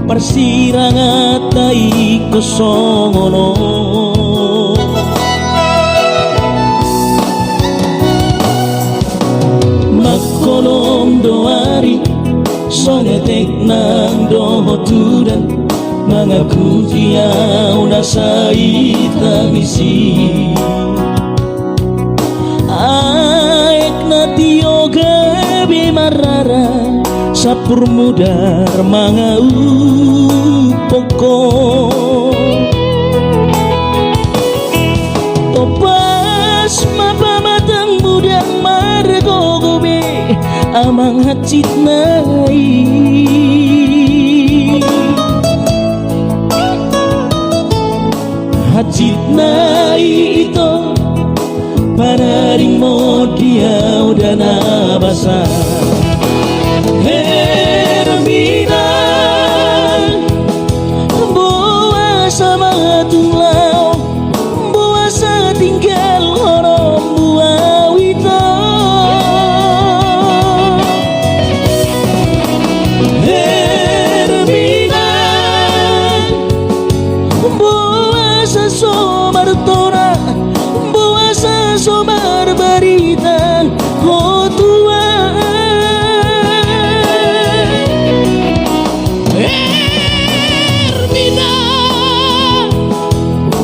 persirangatai kosongono Makolom doari songetek nang dohotudan Mengaku dia unasai tabisi Aek na tioga sapur mudar mangau pokok topas mapa matang mudang margo gobe amang hacit nai hacit nai itu panaring mo dia udah nabasa Hermina bawa sama tunglau bawa setinggal orang buah wito Hermina bawa sesomar tora bawa sesomar berita oh tua Hermina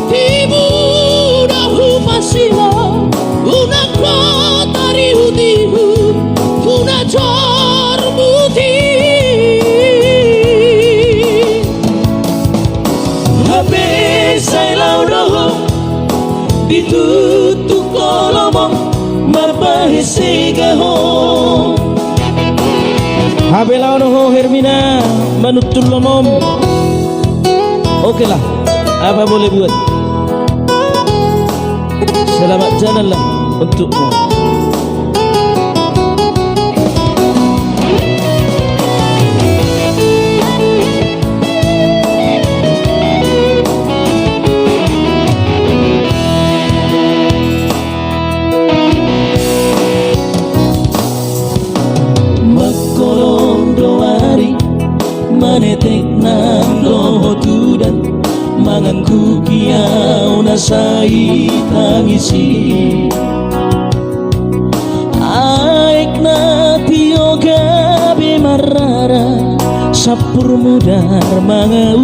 ibu dahu pasila una kota riutihu una jor putih habis saya laudoh ditutup kolomong mapahisi gaho Habela ono Hermina manutul lomom. Oke lah, apa boleh buat? Selamat jalan lah untukmu. Manetek nang doho tudan mangan kukiau nasai tangisi aik na tioga bemarara sapur mudar mangau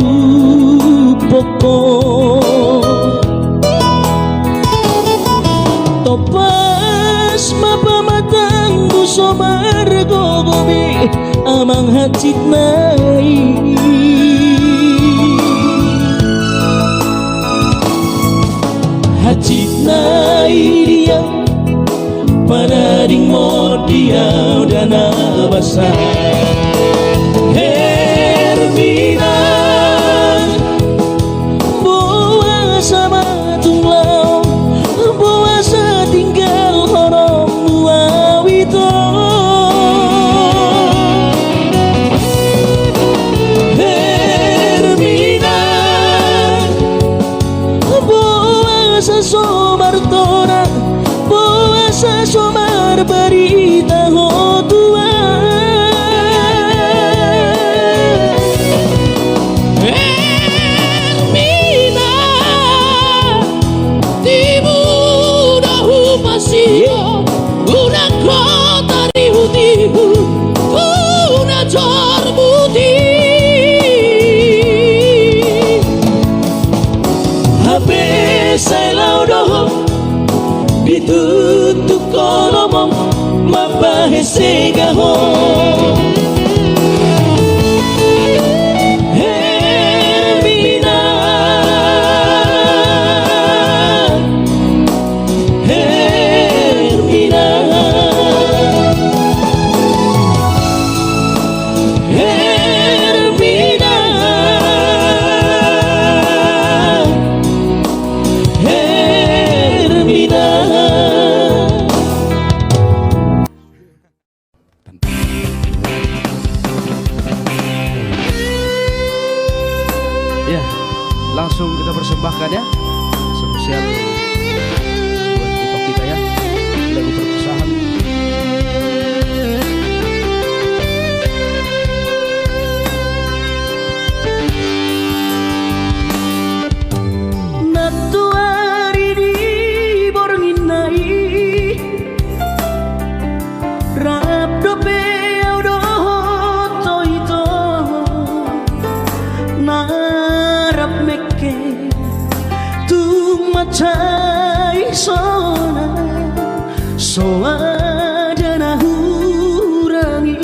pokok topas mapa matang buso margogobe amang hacit nai hacit nai dia panaring mo dia udah nabasa Hermina bawa sama tunglau bawa setinggal horong buah wito Somar tora puasa somar berita ho tua Hermina tibu dahu pasio una kota riutihu una jor putih habis saya laudoh ditutup kolomong mapahisi gaho Hermina Hermina Hermina Ya, langsung kita persembahkan ya, spesial buat kita ya, lagu perpisahan. Natuari di bornginai rap dope audo toito narap meke tu macai sona soada na hurangi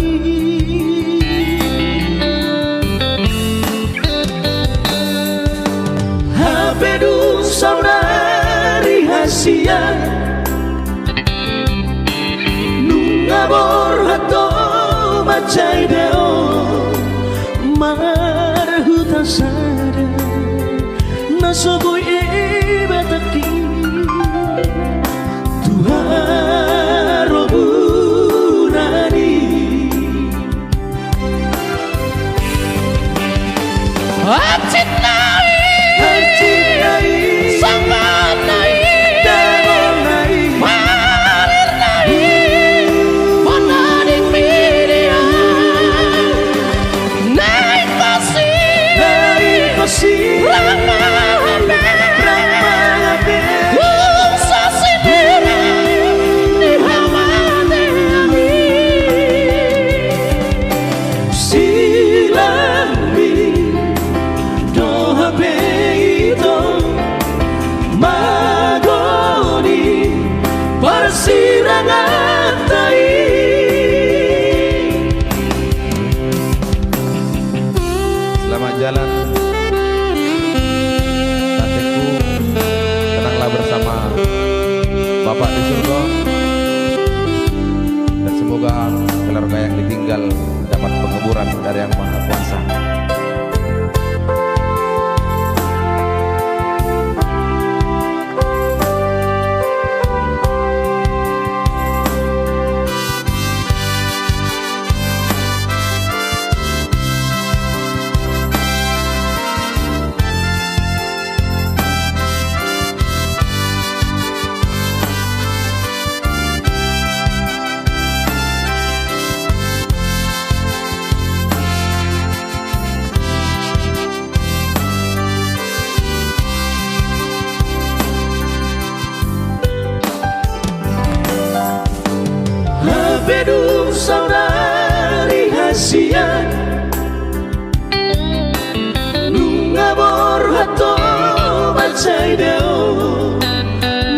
rahasia Nungabor hato macay deo Marhuta sada Nasoboy ibataki Tuharo burani Hati nai Sama nai Dangon nai Malir nai Mananing media Nai pasi Ramahabe Usa sinira Ni hamade ami Silami Doha peito Magoni Persirangan tai Selamat jalan Nantiku tenanglah bersama Bapak di surga. Dan semoga keluarga yang ditinggal dapat pengeburan dari Yang Maha Kuasa. Bedung saudari hasian Nungabor hato macay deo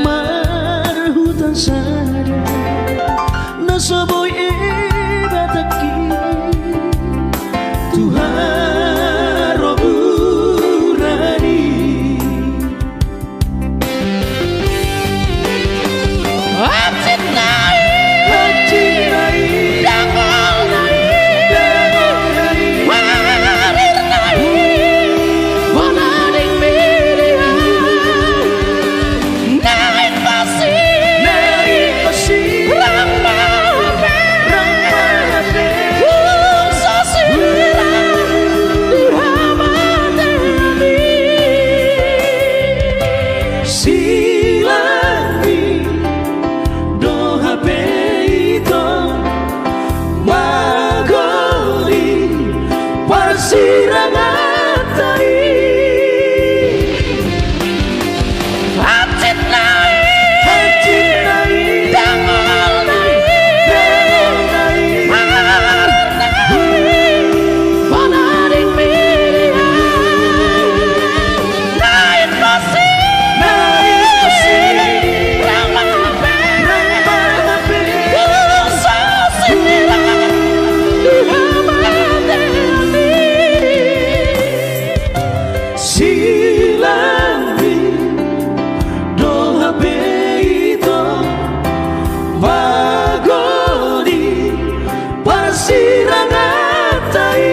Marhutan sada Nasoboy ibataki Tuharo burani Hati nai Dangon nai Malir nai Mananing media Nai pasi Ramahabe Usa sinira Ni hamade ami Silami Doha peito Magoli Persirangan tai Hati nai Dangon nai Malir nai Mananing media Nai pasi Ramahabe Usa sinira Ni hamade ami Silami Doha peito Magoni Persirangan tai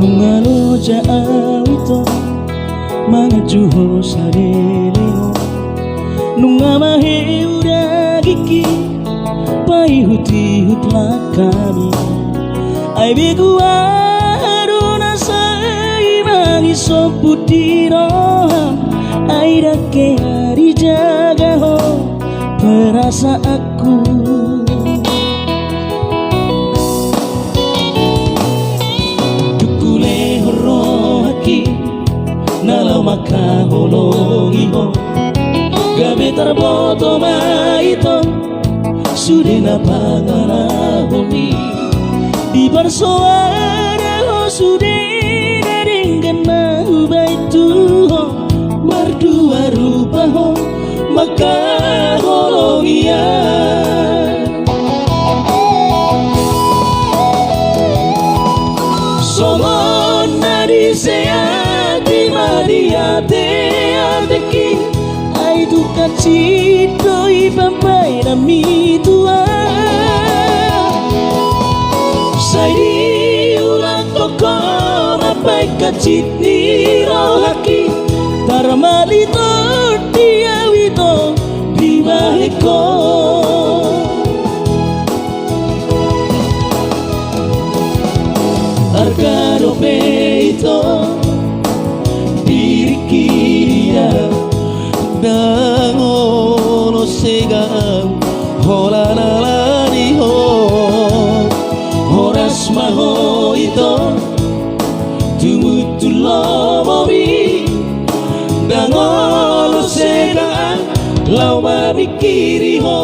Nungalo jaawito Mga juho sarelino Nunga mahiura giki Paihut-ihut lakami Ay biguaro na sa imang isoputiroham Ay dake hari jaga ho Perasa aku Dukule horohaki Nalau makaholongi ho Gabe tarboto maito sudena pangalahomi di barsoara ho sudena dengan baitu merdua rupa ho maka hologia somon nari seati madiate adeki ai duka cito ipampai nami tua sai ulang koko mapai kacit ni rohaki tarmalito diawito dimaheko argaro peito dirikia dangono segang holanalani ho horas maho ito tumutulomomi dangono segang lau mamikiri ho.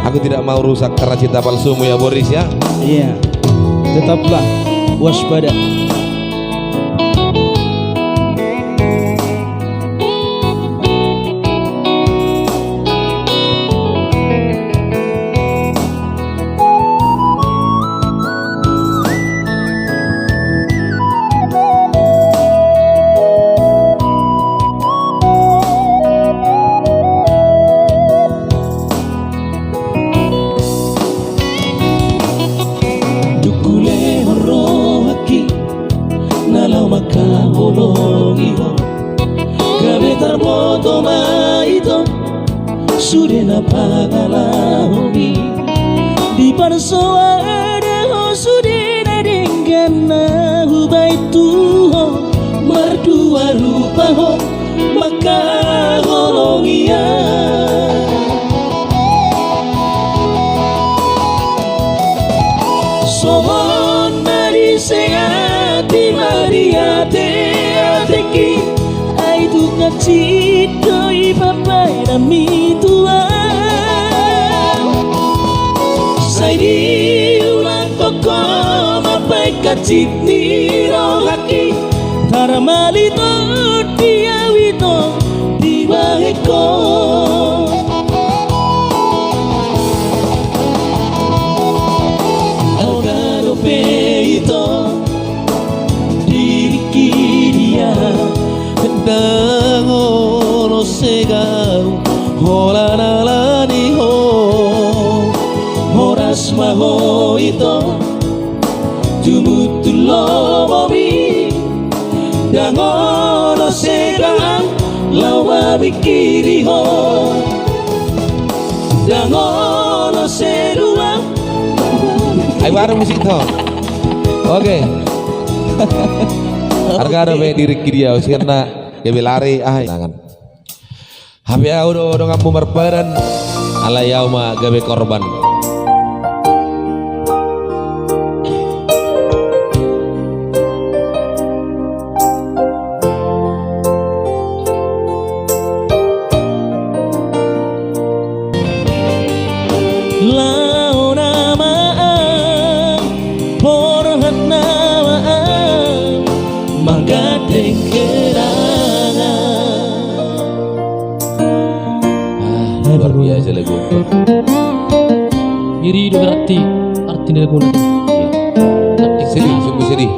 Aku tidak mau rusak karena cinta palsumu ya Boris ya. Iya, tetaplah waspada. Sudena pangalahomi di parsoada ho sudena dengan hubaitu ho merdua rupa ho maka holongia somon nari seati mariate ateki ai duka cito ipapai nami tua sai di ulang koko mapai kacit ni rohaki tarmalito diawito dimaheko algaro peito dirikiria dangono segang holanalani ho horas maho ito tumutulomomi dangono segang lawa mikiri ho dangono serua. Ayo bareng musik toh. Oke. Harga ada diri kiri ya karena gawe lari tangan. Habi udah ngampu merparan ala yauma gawe korban. Luar biasa lagu. Iri itu berarti arti lagu nanti. Sedih, sungguh sedih.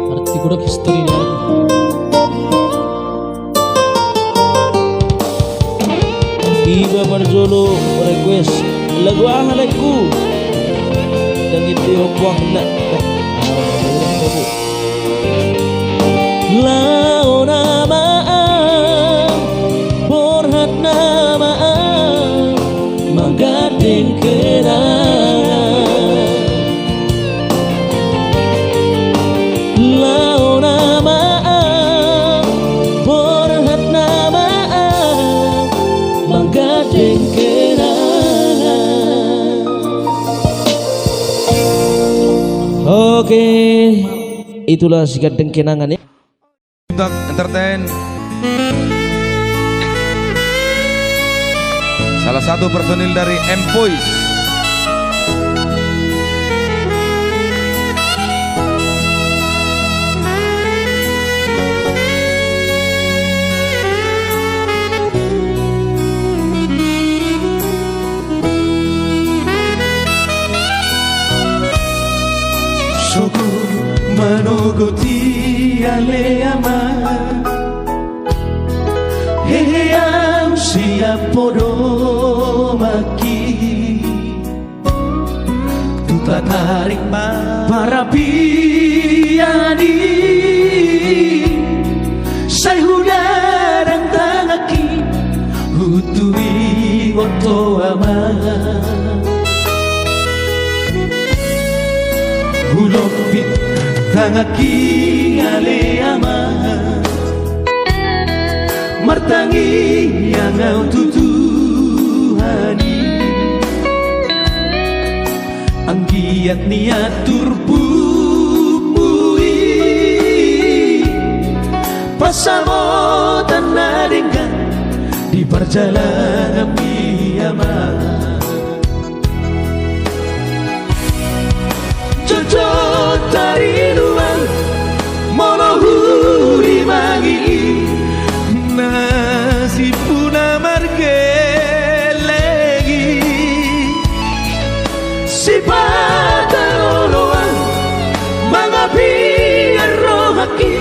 Arti kuda history lagu. Iba Marzolo request lagu lagu dan itu buang nak. Launa maaf, borhat nama manggadeng kenangan. Launa maaf, borhat nama manggadeng kenangan. Oke, itulah Sigadeng Kenangan ya. Untuk entertain Salah satu personil dari Empois. Suku menogoti aleama Heheang siap podo maki Tuta tarik para piani Say hudarang tangaki Hutui oto ama Hulopit tangaki aleama Martangi yang au tutuhani Anggiat niat turbumui Pasamotan nadenggan di perjalanan piyama Jojo tarinuan monohuri mangi Nasi puna margelegi Si pataroloan mga piarrohaki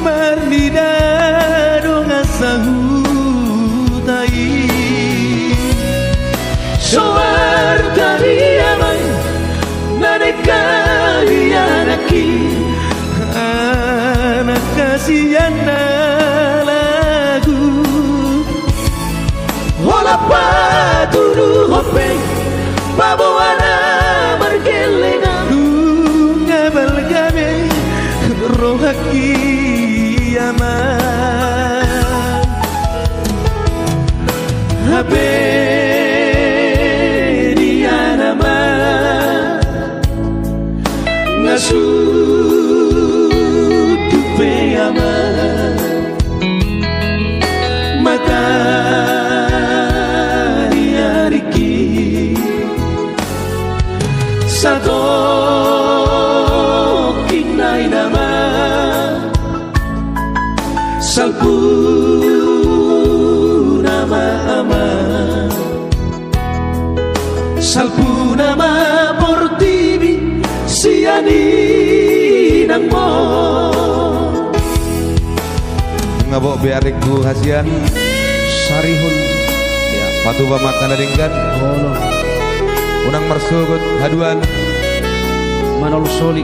Marnidado nga sahutai Soar tariamay Kalianaki anak kasihan na lagu Wala paturu hopeng Pabuana margelenga Dunga balgame rohaki ama Habe Sudupe ama Matari ariki Sato kinay nama Salpu nama ama Salpu nama portibi sianinang mo Ngabok bearik bu hasian Sarihun ya patu pamakan adingkan Holo unang marsugut haduan Manol Soli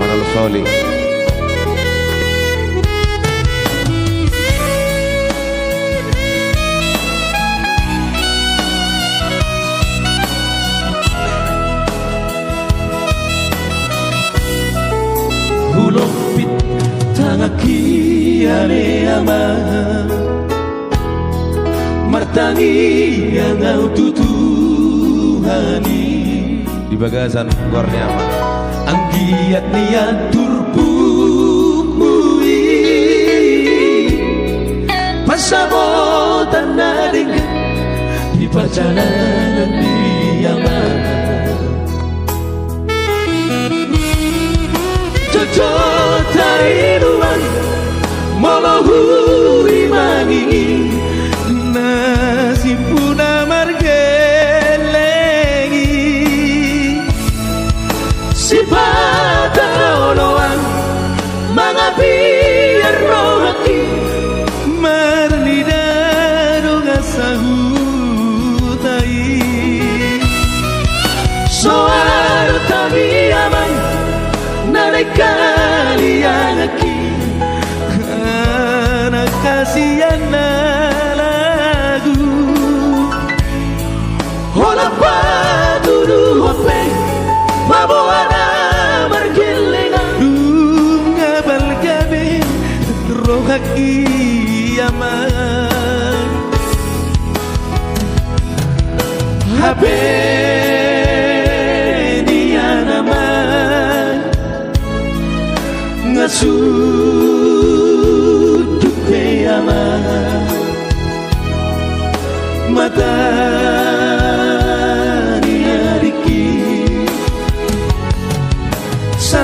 Hulopit tangaki aleama Martangi yang au tutuhani di bagasan Gorniama Anggiat niat turbumui Pasamotan nadenggan di perjalanan piyama Jojo tarinuan molohuri mangi Nasi puna margelengi Si pataroloan mga piarrohaki Marnidado nga sahutai Soar tabiaman Nanay kalianaki anak kasihan na lagu Hola paturu hopeng Mabuana margelenga Dunga balgabe rohaki aman Habe dia naman Ngasudup ama Mata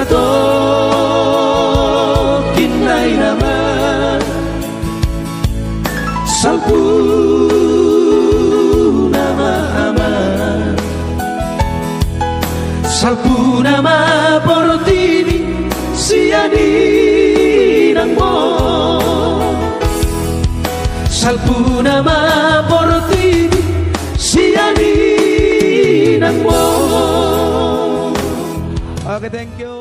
to kinai naman salpu nama aman salpu nama portini siani nang mo salpu nama portini siani nang mo. Oke, thank you.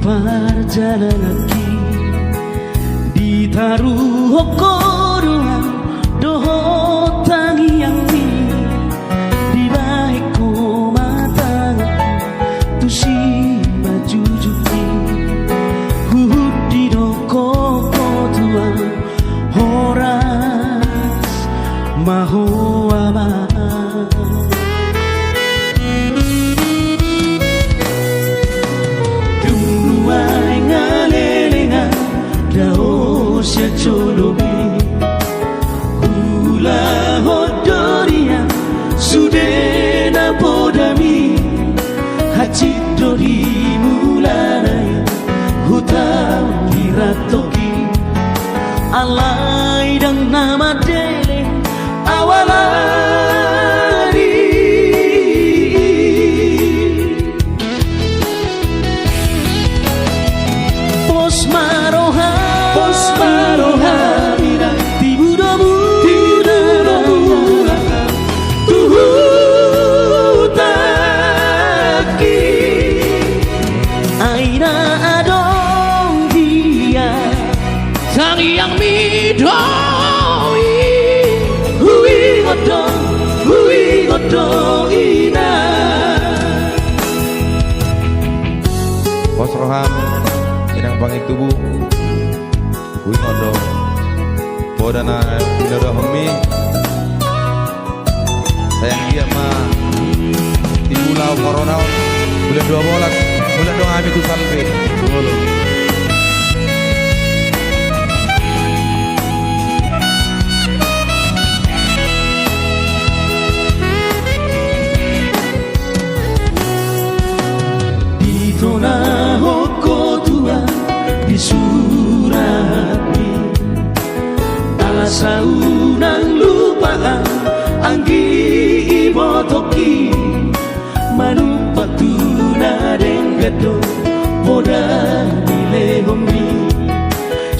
Perjalananki ditaruh hokoruan doho tangi yang di baikku matangku tusi baju juki hudi doko kotua horas maho ama. Sia colobi hula hodoria sudena podami haji dori mulanaya hutan diratoki alai dan nama dele awalari pos maroha Bos Roham inang pangi tubuh kuwi ngondo bodana pinodo hemi sayang dia mah di pulau corona bulan 12 bulan dong ami ku salve ngolo Tona hoko tua di surati alasa unang lupaan anggi ibotoki manupatu na denggedo poda nilehomi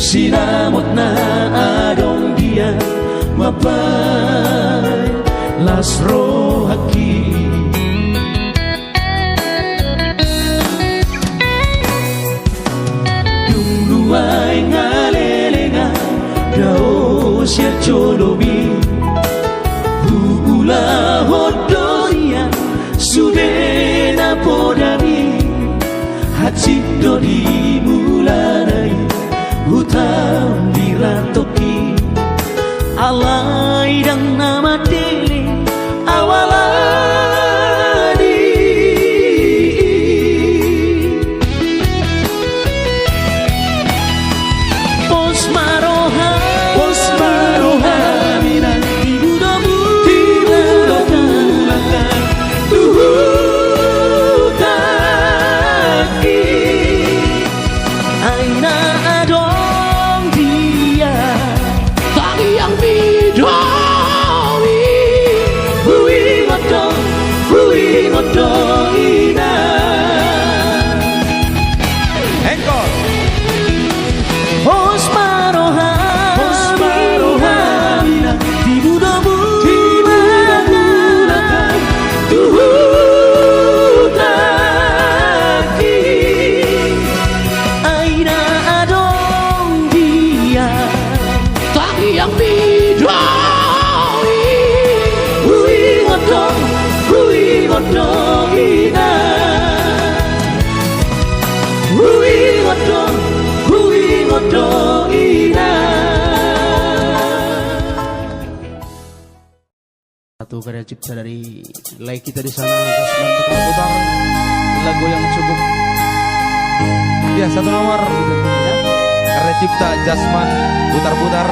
sinamot na adong dia mapai lasro haki Luai ngalelenga dao sia colobi hula hodoria sudena podami haji dori mulanai hutan diratoki alai dan nama dele awaladi pos maroha mina tibudomu tibulakan tuhutaki aina adong dia tangi yang bidawi hui ngodong ina engkol pos maroha mina tibudomu tibulakan tuhutaki aina adong dia tangi yang bidawi ngodo ina hui ngodo ina. Satu karya cipta dari like kita di sana, Jasman putar-putar lagu yang cukup. Ya, satu nomor karya cipta Jasman putar-putar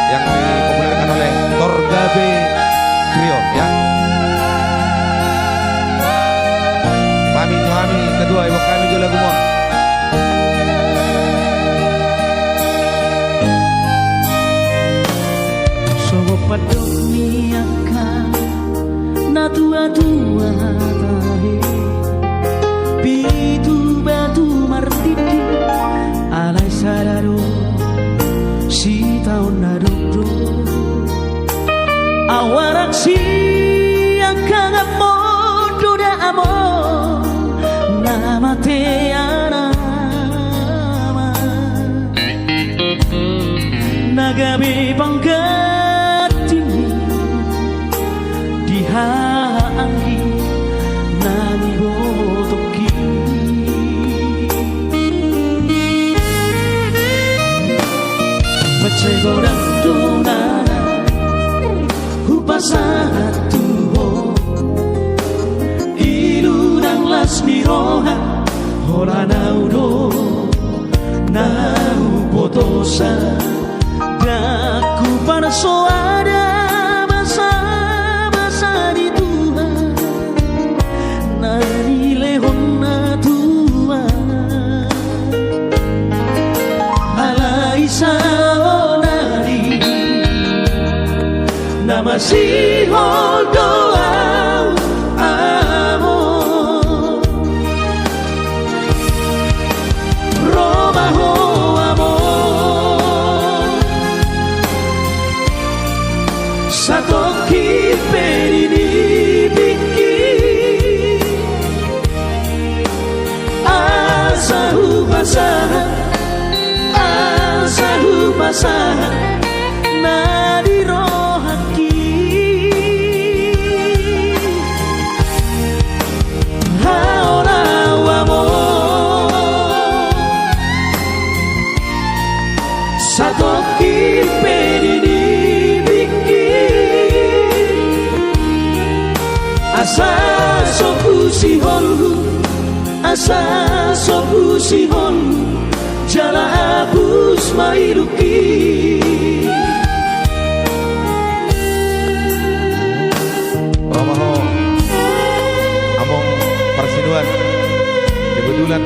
yang dipopulerkan oleh Torgabe Trio ya. Kami kedua ibu kami juga lagu mau. Sogo padok niaka na tua-tua tahe pitu batu martiti alai sadaro si taon nadokdo awarak si angkang amodo da amor nama te anama nagabi panggatini dihaanggi nani botoki Pecegoran donana hupasahat tuho ilunang lasmi roha hola naudo nau potosa daku para soada basa di Tuhan nari lehon na tua alai saonari nama si holdoa amor romaho amor satoki perini biki asahu basahan nadi rohaki haola amor satoki perini biki asa soku sihon jala abus mailuki Romaho among persiduan kebetulan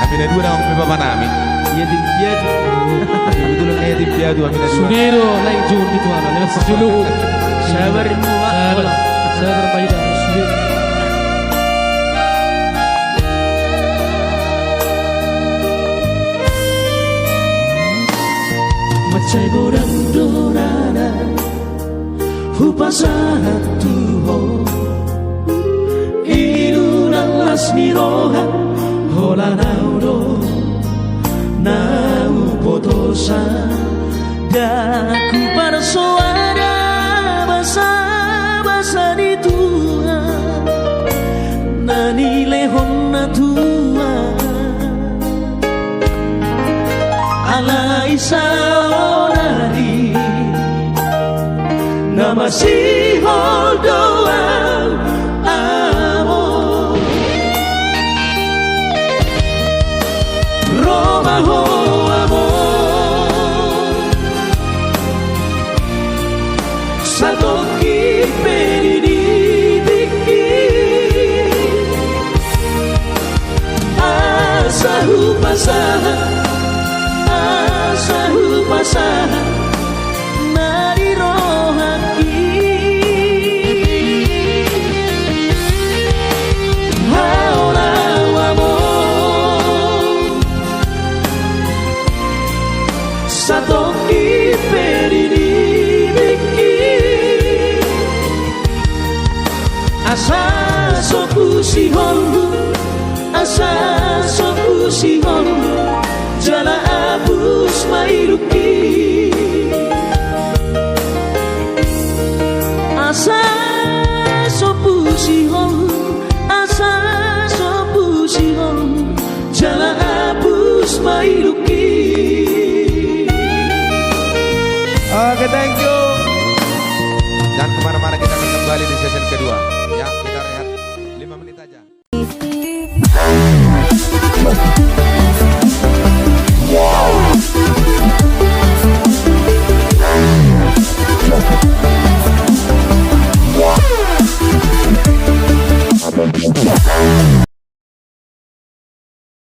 kami ada dua orang bapak nami Iya di dia kebetulan saya tim dia dua kami ada dua Sudiro lain jun gitu ana lewat dulu. Sabar Paida Sudiro. Macegoran donana hupasahat tuho ilunang lasmi roha hola naudo nau potosa daku para soada basa di Tuhan nani lehon na tua alai saonari nama si holdoa amor romaho amor satoki perini biki asahu basahan nari rohaki haola amor satoki perini biki asa soku sihon jala abus mailuki asa Dan kemana-mana kita akan kembali di season kedua. Ya.